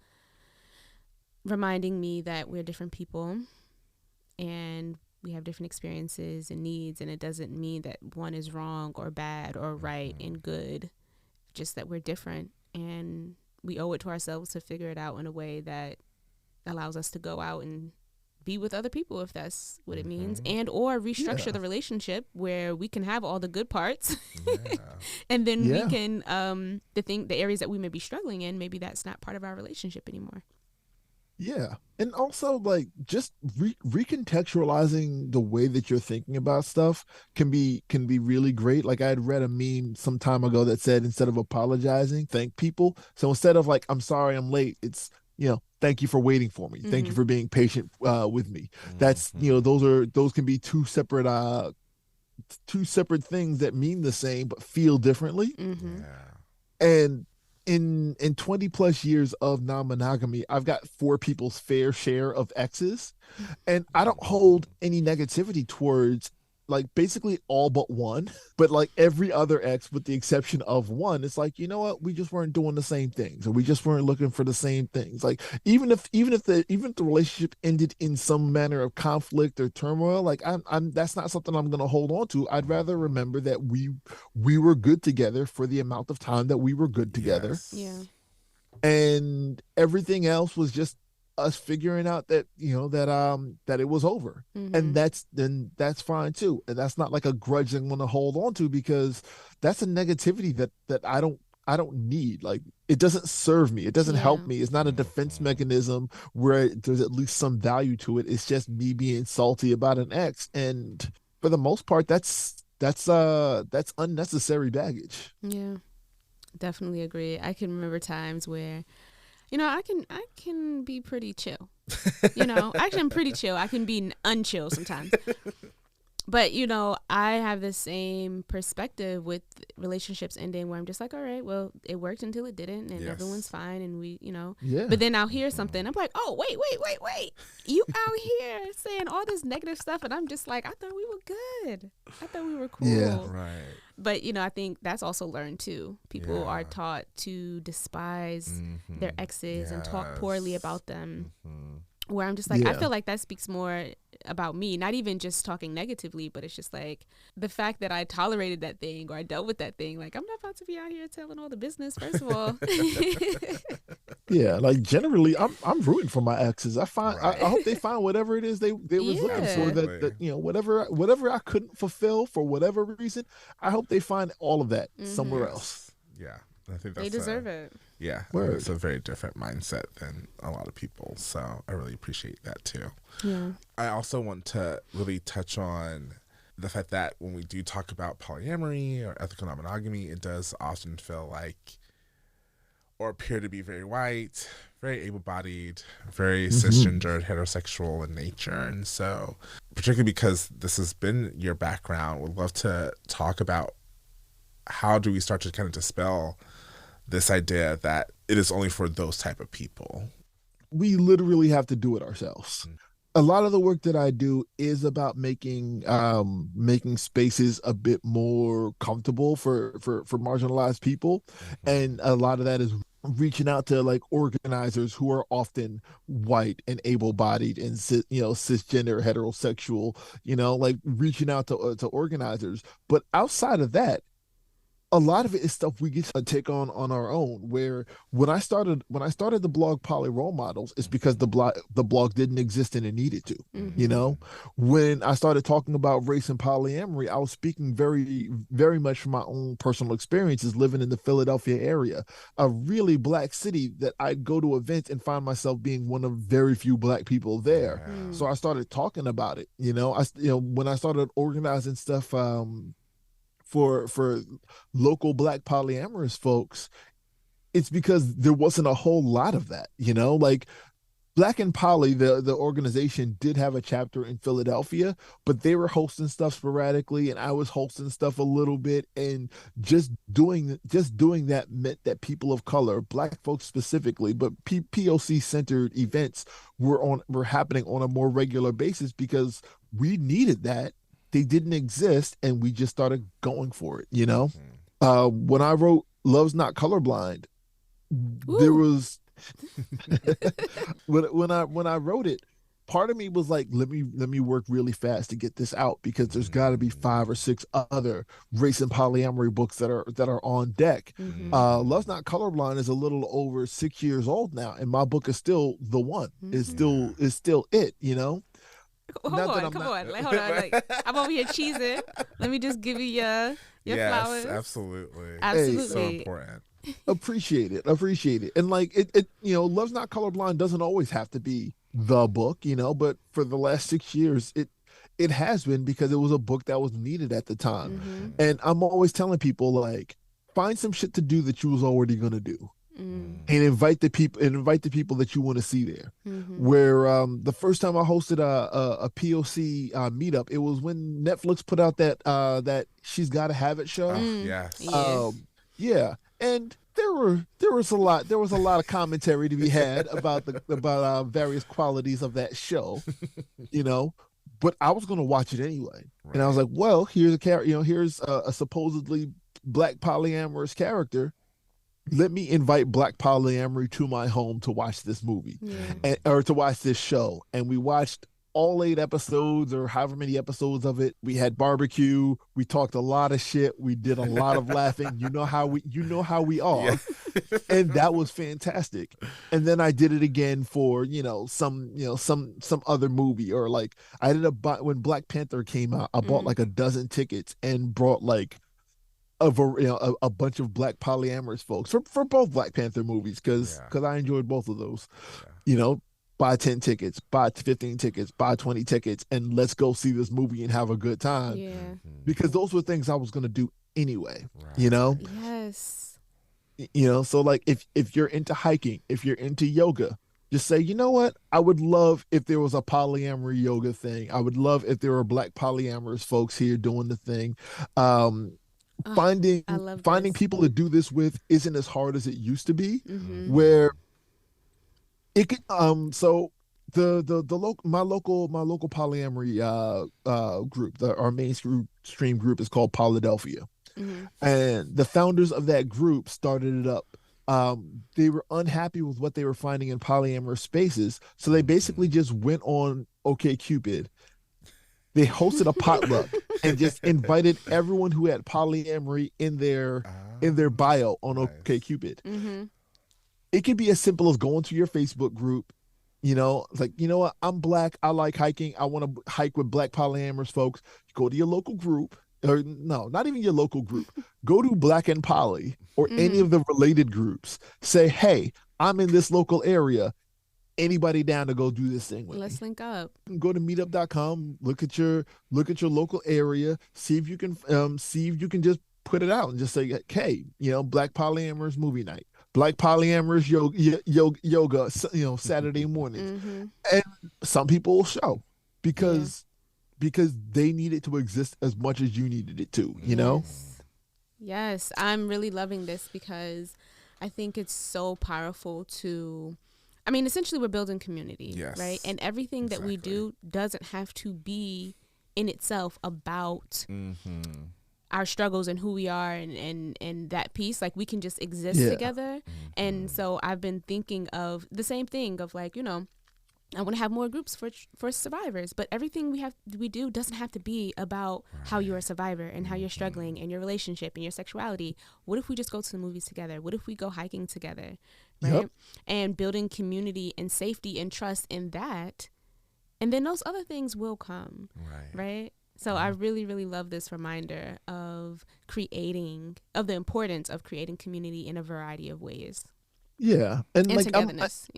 reminding me that we're different people and we have different experiences and needs, and it doesn't mean that one is wrong or bad or right and good, just that we're different, and we owe it to ourselves to figure it out in a way that allows us to go out and be with other people, if that's what it means, and or restructure the relationship where we can have all the good parts and then we can the areas that we may be struggling in, maybe that's not part of our relationship anymore. Yeah. And also, like, just recontextualizing the way that you're thinking about stuff can be really great. Like, I had read a meme some time ago that said, instead of apologizing, thank people. So instead of like, I'm sorry I'm late, it's, thank you for waiting for me. Thank you for being patient with me. That's, those can be two separate things that mean the same but feel differently. And in 20 plus years of non-monogamy, I've got 4 people's fair share of exes, and I don't hold any negativity towards like basically all but one, but like every other ex with the exception of one, it's like, you know what, we just weren't doing the same things, or we just weren't looking for the same things. Like even if the relationship ended in some manner of conflict or turmoil, like I'm that's not something I'm gonna hold on to. I'd rather remember that we were good together for the amount of time that we were good together. Yeah. And everything else was just us figuring out that that it was over. And that's fine too, and that's not like a grudge I'm going to hold on to, because that's a negativity that I don't need. Like, it doesn't serve me, it doesn't help me. It's not a defense mechanism where there's at least some value to it. It's just me being salty about an ex, and for the most part that's unnecessary baggage. Yeah, definitely agree. I can remember times where I can be pretty chill. Actually, I'm pretty chill. I can be unchill sometimes. But, I have the same perspective with relationships ending, where I'm just like, all right, well, it worked until it didn't, and everyone's fine, and we, But then I'll hear something. I'm like, oh, wait. You out here saying all this negative stuff, and I'm just like, I thought we were good. I thought we were cool. Yeah, right. But, I think that's also learned, too. People are taught to despise their exes and talk poorly about them. Where I'm just like, I feel like that speaks more about me, not even just talking negatively, but it's just like the fact that I tolerated that thing, or I dealt with that thing. Like, I'm not about to be out here telling all the business, first of all. Yeah, like generally I'm rooting for my exes. I hope they find whatever it is they was looking for, that whatever I couldn't fulfill for whatever reason, I hope they find all of that somewhere else. Yeah, I think that's they deserve it. Yeah, it's a very different mindset than a lot of people. So I really appreciate that too. Yeah. I also want to really touch on the fact that when we do talk about polyamory or ethical non-monogamy, it does often feel like, or appear to be, very white, very able-bodied, very cisgendered, heterosexual in nature. And so, particularly because this has been your background, would love to talk about how do we start to kind of dispel this idea that it is only for those type of people. We literally have to do it ourselves. A lot of the work that I do is about making spaces a bit more comfortable for marginalized people, and a lot of that is reaching out to like organizers who are often white and able-bodied and cisgender, heterosexual, like reaching out to organizers. But outside of that, a lot of it is stuff we get to take on our own. Where when I started the blog Poly Role Models, it's because the blog didn't exist and it needed to. When I started talking about race and polyamory, I was speaking very, very much from my own personal experiences living in the Philadelphia area, a really black city that I'd go to events and find myself being one of very few black people there. So I started talking about it. When I started organizing stuff for local black polyamorous folks, it's because there wasn't a whole lot of that. Like Black and Poly, the organization, did have a chapter in Philadelphia, but they were hosting stuff sporadically, and I was hosting stuff a little bit. And just doing that meant that people of color, Black folks specifically, but POC centered events were happening on a more regular basis because we needed that. They didn't exist, and we just started going for it. When I wrote "Love's Not Colorblind," there Ooh. was when I wrote it, part of me was like, let me work really fast to get this out because there's got to be 5 or 6 other race and polyamory books that are on deck. Mm-hmm. Love's Not Colorblind is a little over 6 years old now, and my book is still the one. Is still it. Hold on. Like, hold on. Like, I'm over here cheesing. Let me just give you your flowers. Absolutely. Absolutely. So important. Appreciate it. And like it Love's Not Colorblind doesn't always have to be the book, but for the last 6 years it has been, because it was a book that was needed at the time. Mm-hmm. And I'm always telling people, like, find some shit to do that you was already gonna do. Mm-hmm. And invite the people that you want to see there. Mm-hmm. Where the first time I hosted a POC meetup, it was when Netflix put out that She's Gotta Have It show. Yes. Yeah, and there was a lot of commentary to be had about various qualities of that show, but I was gonna watch it anyway. Right. And I was like, well, here's here's a supposedly Black polyamorous character. Let me invite Black polyamory to my home to watch this movie, or to watch this show. And we watched all 8 episodes, or however many episodes of it. We had barbecue. We talked a lot of shit. We did a lot of laughing. You know how we are. Yeah. And that was fantastic. And then I did it again for some other movie, or like I did when Black Panther came out. I bought like a dozen tickets and brought like a bunch of Black polyamorous folks for both Black Panther movies, because I enjoyed both of those. Buy 10 tickets, buy 15 tickets, buy 20 tickets, and let's go see this movie and have a good time. Yeah. Because those were things I was going to do anyway. Right. Yes. So like if you're into hiking, if you're into yoga, just say, you know what? I would love if there was a polyamory yoga thing. I would love if there were Black polyamorous folks here doing the thing. Finding people to do this with isn't as hard as it used to be. Mm-hmm. Where it could so my local polyamory group, our mainstream group, is called Polydelphia. Mm-hmm. And the founders of that group started it up. They were unhappy with what they were finding in polyamorous spaces, so they basically just went on OkCupid. They hosted a potluck and just invited everyone who had polyamory in their bio on OkCupid. Mm-hmm. It could be as simple as going to your Facebook group. It's like, you know what? I'm Black. I like hiking. I want to hike with Black polyamorous folks. Go to your local group, or no, not even your local group. Go to Black and Poly or any of the related groups. Say, hey, I'm in this local area. Anybody down to go do this thing with Let's me? link up. Go to meetup.com, look at your local area, see if you can just put it out and just say, hey, Black polyamorous movie night, Black polyamorous yoga, Saturday mornings. Mm-hmm. And some people will show because they need it to exist as much as you needed it to, Yes, I'm really loving this because I think it's so powerful to, essentially we're building community, right? And everything that we do doesn't have to be in itself about our struggles and who we are and that piece. Like, we can just exist together. And so I've been thinking of the same thing of like, I want to have more groups for survivors, but everything we do doesn't have to be about how you're a survivor and how you're struggling and your relationship and your sexuality. What if we just go to the movies together? What if we go hiking together? Right? Yep. And building community and safety and trust in that. And then those other things will come. Right? So I really, really love this reminder of the importance of creating community in a variety of ways. Yeah. And like, togetherness.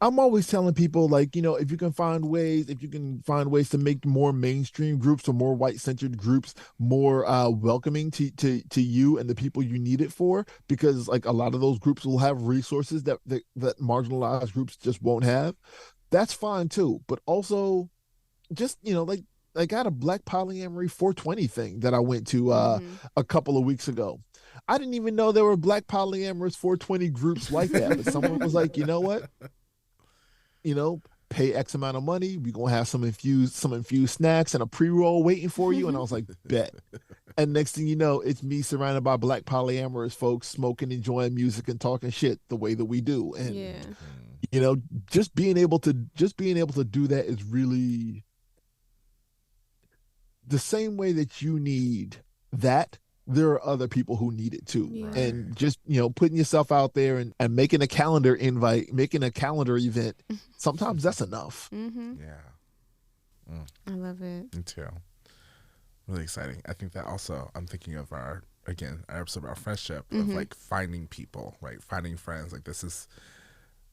I'm always telling people, like, if you can find ways, to make more mainstream groups or more white centered groups more welcoming to you and the people you need it for, because like a lot of those groups will have resources that marginalized groups just won't have. That's fine too. But also just, like I had a Black Polyamory 420 thing that I went to a couple of weeks ago. I didn't even know there were Black polyamorous 420 groups like that, but someone was like, you know what? Pay X amount of money. We're gonna have some infused snacks and a pre-roll waiting for you. And I was like, bet. And next thing you know, it's me surrounded by Black polyamorous folks smoking, enjoying music, and talking shit the way that we do. And Yeah. just being able to do that is really the same way that you need that. There are other people who need it too. Yeah. And just, putting yourself out there and making a calendar invite, making a calendar event, sometimes that's enough. Yeah. I love it. Me too. Really exciting. I think that also, I'm thinking of our episode about friendship, of like finding people, right? Finding friends. Like this is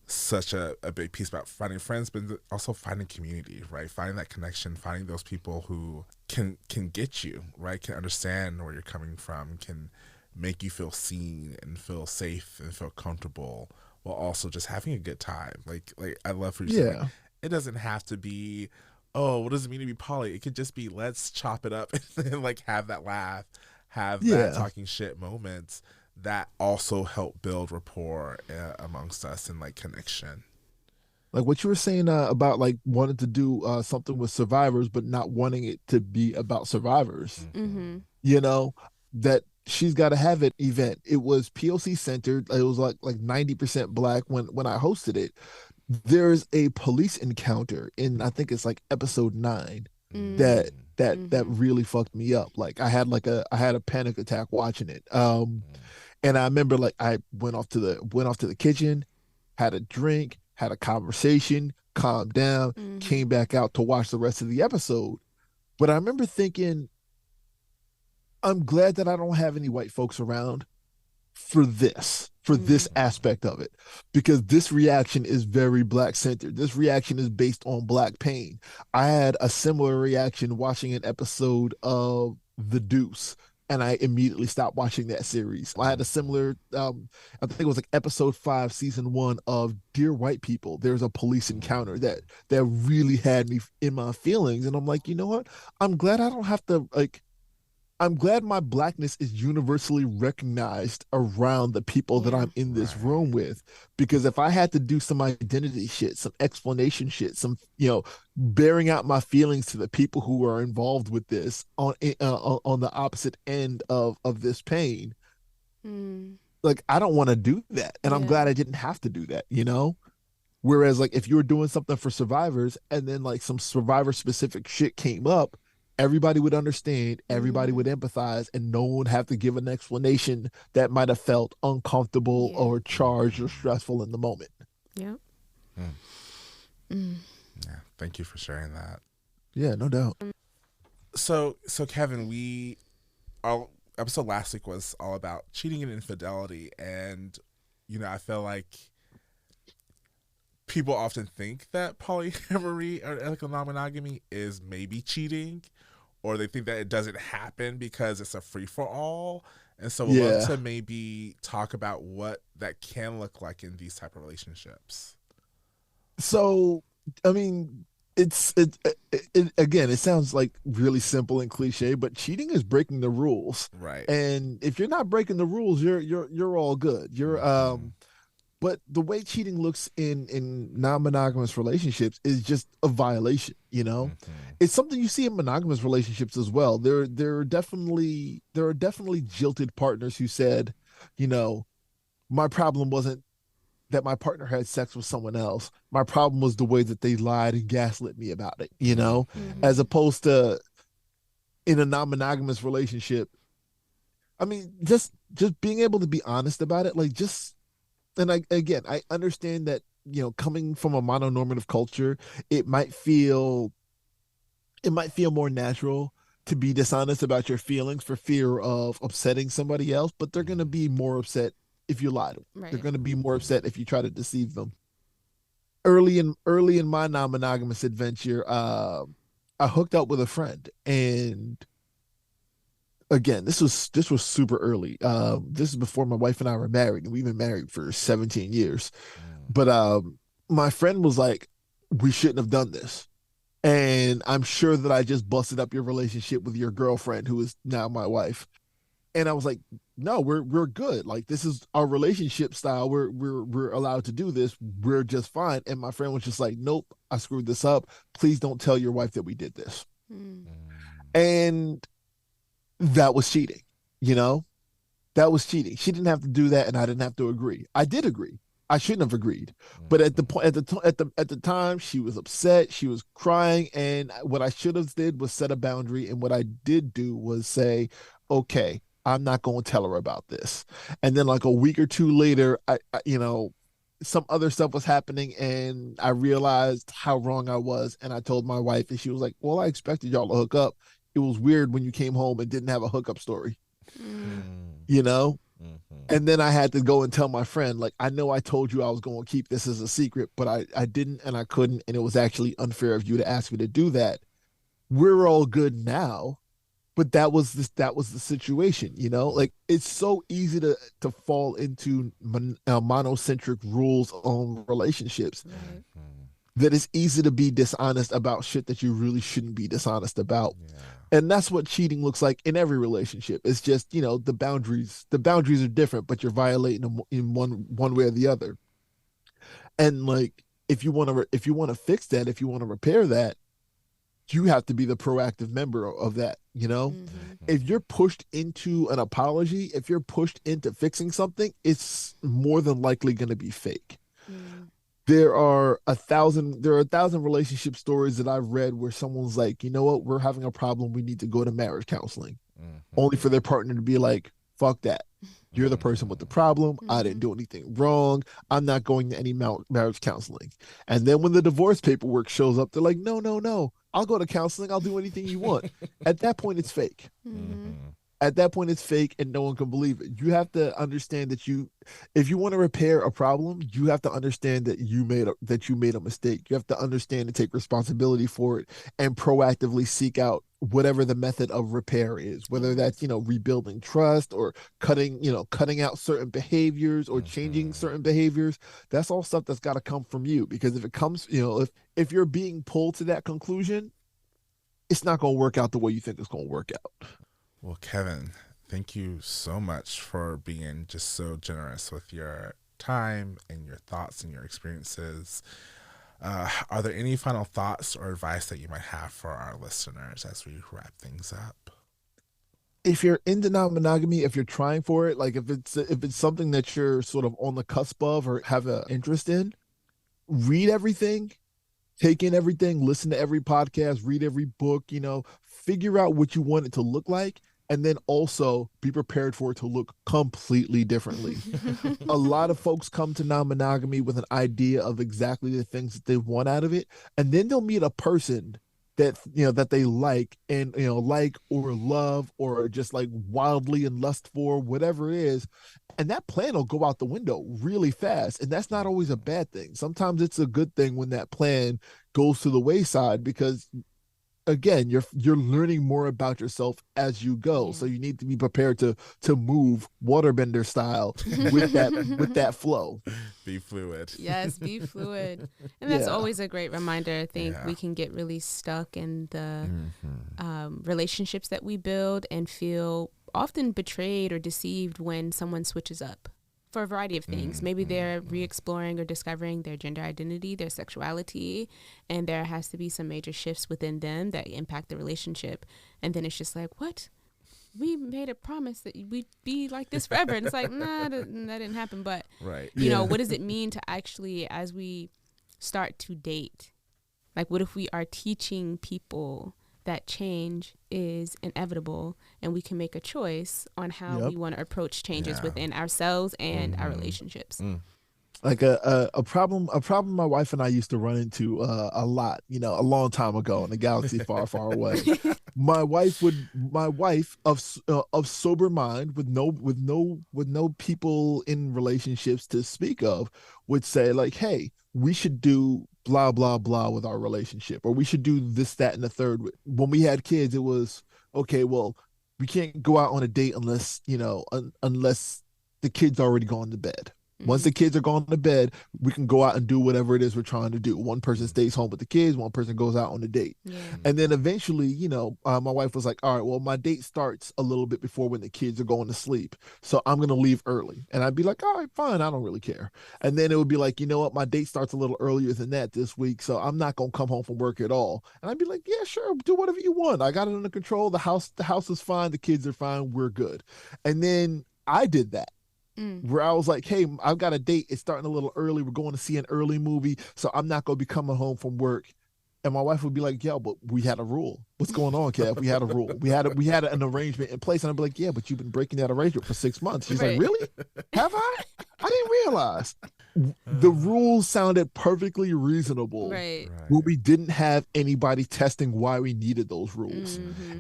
such a big piece about finding friends, but also finding community, right? Finding that connection, finding those people who can get you, right? Can understand where you're coming from, can make you feel seen and feel safe and feel comfortable, while also just having a good time. Like I love what you said. Like, it doesn't have to be, oh, what does it mean to be poly? It could just be, let's chop it up and like have that laugh, have that talking shit moments that also help build rapport amongst us and like connection. Like what you were saying about like wanting to do something with survivors, but not wanting it to be about survivors. That She's Got to Have It event. It was POC centered. It was like 90% Black when I hosted it. There's a police encounter in, I think it's like episode 9 that really fucked me up. Like I had a panic attack watching it. And I remember like I went off to the kitchen, had a drink, had a conversation, calmed down, came back out to watch the rest of the episode. But I remember thinking, I'm glad that I don't have any white folks around for this aspect of it, because this reaction is very Black centered. This reaction is based on Black pain. I had a similar reaction watching an episode of The Deuce, and I immediately stopped watching that series. I had a similar, I think it was like episode 5, season 1 of Dear White People. There's a police encounter that really had me in my feelings. And I'm like, you know what? I'm glad I don't have to I'm glad my Blackness is universally recognized around the people that I'm in this room with. Because if I had to do some identity shit, some explanation shit, some, bearing out my feelings to the people who are involved with this on the opposite end of this pain, like I don't want to do that. And I'm glad I didn't have to do that, Whereas like if you were doing something for survivors and then like some survivor specific shit came up, everybody would understand, everybody would empathize, and no one would have to give an explanation that might have felt uncomfortable or charged or stressful in the moment. Yeah. Yeah. Thank you for sharing that. Yeah, no doubt. So Kevin, our episode last week was all about cheating and infidelity, and I feel like people often think that polyamory or like non-monogamy is maybe cheating, or they think that it doesn't happen because it's a free-for-all. And so we'd love to maybe talk about what that can look like in these type of relationships. So, I mean, it again, it sounds like really simple and cliche, but cheating is breaking the rules. Right. And if you're not breaking the rules, you're all good. But the way cheating looks in non-monogamous relationships is just a violation, It's something you see in monogamous relationships as well. There are definitely jilted partners who said, my problem wasn't that my partner had sex with someone else. My problem was the way that they lied and gaslit me about it, as opposed to in a non-monogamous relationship. I mean, just being able to be honest about it, and I understand that, coming from a mononormative culture, it might feel more natural to be dishonest about your feelings for fear of upsetting somebody else, but they're going to be more upset if you lie to them. Right. They're going to be more upset if you try to deceive them. early in my non-monogamous adventure, I hooked up with a friend, and again, this was super early. This is before my wife and I were married, and we've been married for 17 years. But my friend was like, "We shouldn't have done this," and I'm sure that I just busted up your relationship with your girlfriend, who is now my wife. And I was like, "No, we're good. Like, this is our relationship style. We're allowed to do this. We're just fine." And my friend was just like, "Nope, I screwed this up. Please don't tell your wife that we did this." Mm. And that was cheating, you know? That was cheating. She didn't have to do that, and I didn't have to agree. I did agree. I shouldn't have agreed, but at the point, at the time, she was upset. She was crying, and what I should have did was set a boundary. And what I did do was say, "Okay, I'm not going to tell her about this." And then, like a week or two later, some other stuff was happening, and I realized how wrong I was. And I told my wife, and she was like, "Well, I expected y'all to hook up. It was weird when you came home and didn't have a hookup story." You know? And then I had to go and tell my friend, like, "I know I told you I was going to keep this as a secret, but I didn't, and I couldn't, and it was actually unfair of you to ask me to do that. We're all good now, but that was the situation, you know? Like, it's so easy to fall into monocentric rules on relationships Right. that it's easy to be dishonest about shit that you really shouldn't be dishonest about. And that's what cheating looks like in every relationship. It's just, the boundaries are different, but you're violating them in one way or the other. And like, if you want to fix that, if you want to repair that, you have to be the proactive member of that, you know? If you're pushed into an apology, if you're pushed into fixing something, it's more than likely going to be fake. There are a thousand relationship stories that I've read where someone's like, "You know what, we're having a problem, we need to go to marriage counseling," only for their partner to be like, "Fuck that, you're the person with the problem, I didn't do anything wrong, I'm not going to any marriage counseling." And then when the divorce paperwork shows up, they're like, "No, no, no, I'll go to counseling, I'll do anything you want." At that point, it's fake. At that point, it's fake, and no one can believe it. You have to understand that if you want to repair a problem, you have to understand that you made a mistake. You have to understand and take responsibility for it, and proactively seek out whatever the method of repair is, whether that's, rebuilding trust, or cutting out certain behaviors, or changing certain behaviors. That's all stuff that's got to come from you, because if it comes, if you're being pulled to that conclusion, it's not going to work out the way you think it's going to work out. Well, Kevin, thank you so much for being just so generous with your time and your thoughts and your experiences. Are there any final thoughts or advice that you might have for our listeners as we wrap things up? If you're into non-monogamy, if you're trying for it, like if it's something that you're sort of on the cusp of or have an interest in, read everything, take in everything, listen to every podcast, read every book, figure out what you want it to look like, and then also be prepared for it to look completely differently. A lot of folks come to non-monogamy with an idea of exactly the things that they want out of it, and then they'll meet a person that they like, and like or love, or just like wildly in lust for, whatever it is, and that plan will go out the window really fast. And that's not always a bad thing. Sometimes it's a good thing when that plan goes to the wayside, because again, you're learning more about yourself as you go. So you need to be prepared to move waterbender style with that flow. Be fluid. Yes, be fluid. And that's always a great reminder. I think we can get really stuck in the relationships that we build and feel often betrayed or deceived when someone switches up for a variety of things. Maybe they're re-exploring or discovering their gender identity, their sexuality, and there has to be some major shifts within them that impact the relationship. And then it's just like, what? We made a promise that we'd be like this forever. And it's like, nah, that didn't happen. But, what does it mean to actually, as we start to date, like what if we are teaching people that change is inevitable and we can make a choice on how we want to approach changes within ourselves and our relationships. Like a problem my wife and I used to run into a lot, a long time ago in a galaxy far, far away. My wife of sober mind with no people in relationships to speak of would say like, hey, we should do blah blah blah with our relationship, or we should do this, that, and the third. When we had kids, it was okay, well, we can't go out on a date unless the kid's already gone to bed. Once the kids are gone to bed, we can go out and do whatever it is we're trying to do. One person stays home with the kids, one person goes out on a date. Yeah. And then eventually, my wife was like, all right, well, my date starts a little bit before when the kids are going to sleep. So I'm going to leave early. And I'd be like, all right, fine. I don't really care. And then it would be like, you know what? My date starts a little earlier than that this week. So I'm not going to come home from work at all. And I'd be like, yeah, sure. Do whatever you want. I got it under control. The house is fine. The kids are fine. We're good. And then I did that. Where I was like, hey, I've got a date. It's starting a little early. We're going to see an early movie. So I'm not going to be coming home from work. And my wife would be like, yeah, but we had a rule. What's going on, Kev? We had a rule. We had an arrangement in place. And I'd be like, yeah, but you've been breaking that arrangement for 6 months. She's like, really? Have I? I didn't realize. The rules sounded perfectly reasonable when we didn't have anybody testing why we needed those rules.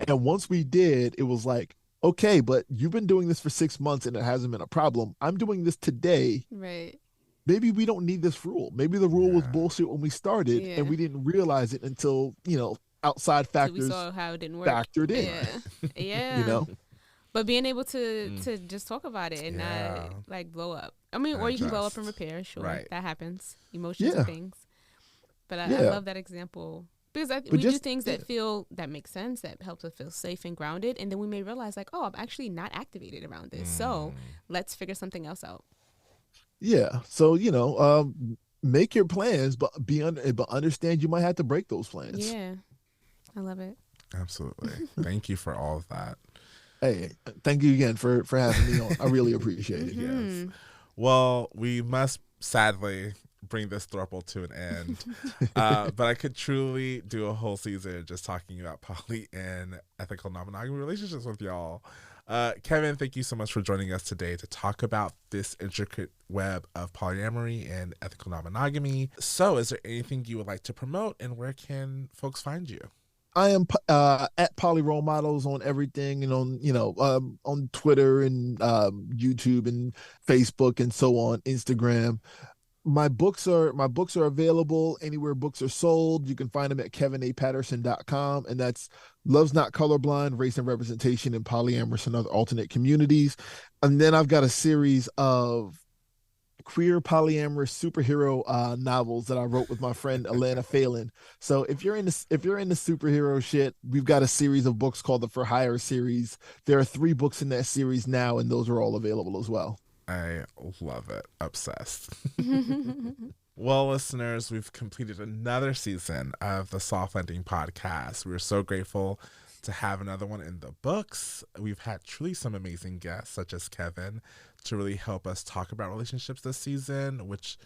And once we did, it was like, okay, but you've been doing this for 6 months and it hasn't been a problem. I'm doing this today. Right. Maybe we don't need this rule. Maybe the rule was bullshit when we started and we didn't realize it until, outside factors we saw how it didn't work. Factored in. Yeah. But being able to just talk about it and not like blow up. I mean, or you can blow up and repair. Sure, that happens. Emotions and things. But I love that example. Because we do things that make sense, that helps us feel safe and grounded, and then we may realize like, oh, I'm actually not activated around this, so let's figure something else out. Yeah. So make your plans, but but understand you might have to break those plans. Yeah, I love it. Absolutely. Thank you for all of that. Hey, thank you again for having me on. I really appreciate it. Yes. Well, we must sadly bring this throuple to an end. But I could truly do a whole season just talking about poly and ethical non-monogamy relationships with y'all. Kevin, thank you so much for joining us today to talk about this intricate web of polyamory and ethical non-monogamy. So is there anything you would like to promote, and where can folks find you? I am at Poly Role Models on everything, and on Twitter and YouTube and Facebook and so on, Instagram. My books are available anywhere books are sold. You can find them at kevinapatterson.com, and that's Love's Not Colorblind, Race and Representation in Polyamorous and Other Alternate Communities. And then I've got a series of queer polyamorous superhero novels that I wrote with my friend Alana Phelan. So if you're into superhero shit, we've got a series of books called the For Hire series. There are 3 books in that series now, and those are all available as well. I love it. Obsessed. Well, listeners, we've completed another season of the Soft Landing podcast. We're so grateful to have another one in the books. We've had truly some amazing guests, such as Kevin, to really help us talk about relationships this season, which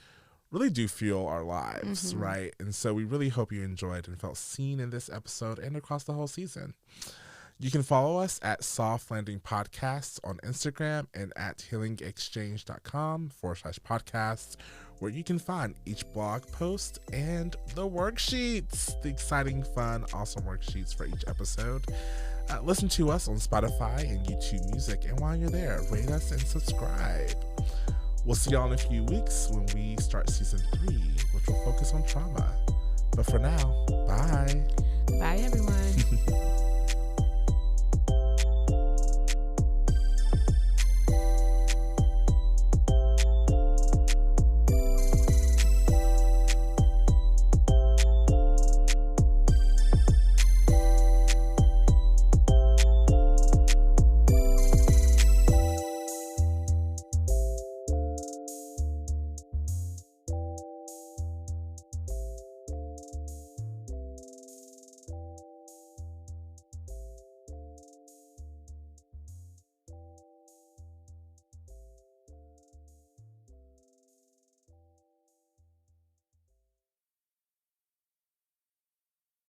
really do fuel our lives, right? And so we really hope you enjoyed and felt seen in this episode and across the whole season. You can follow us at Soft Landing Podcasts on Instagram and at healingexchange.com/podcasts, where you can find each blog post and the worksheets, the exciting, fun, awesome worksheets for each episode. Listen to us on Spotify and YouTube Music, and while you're there, rate us and subscribe. We'll see y'all in a few weeks when we start season 3, which will focus on trauma. But for now, bye. Bye, everyone.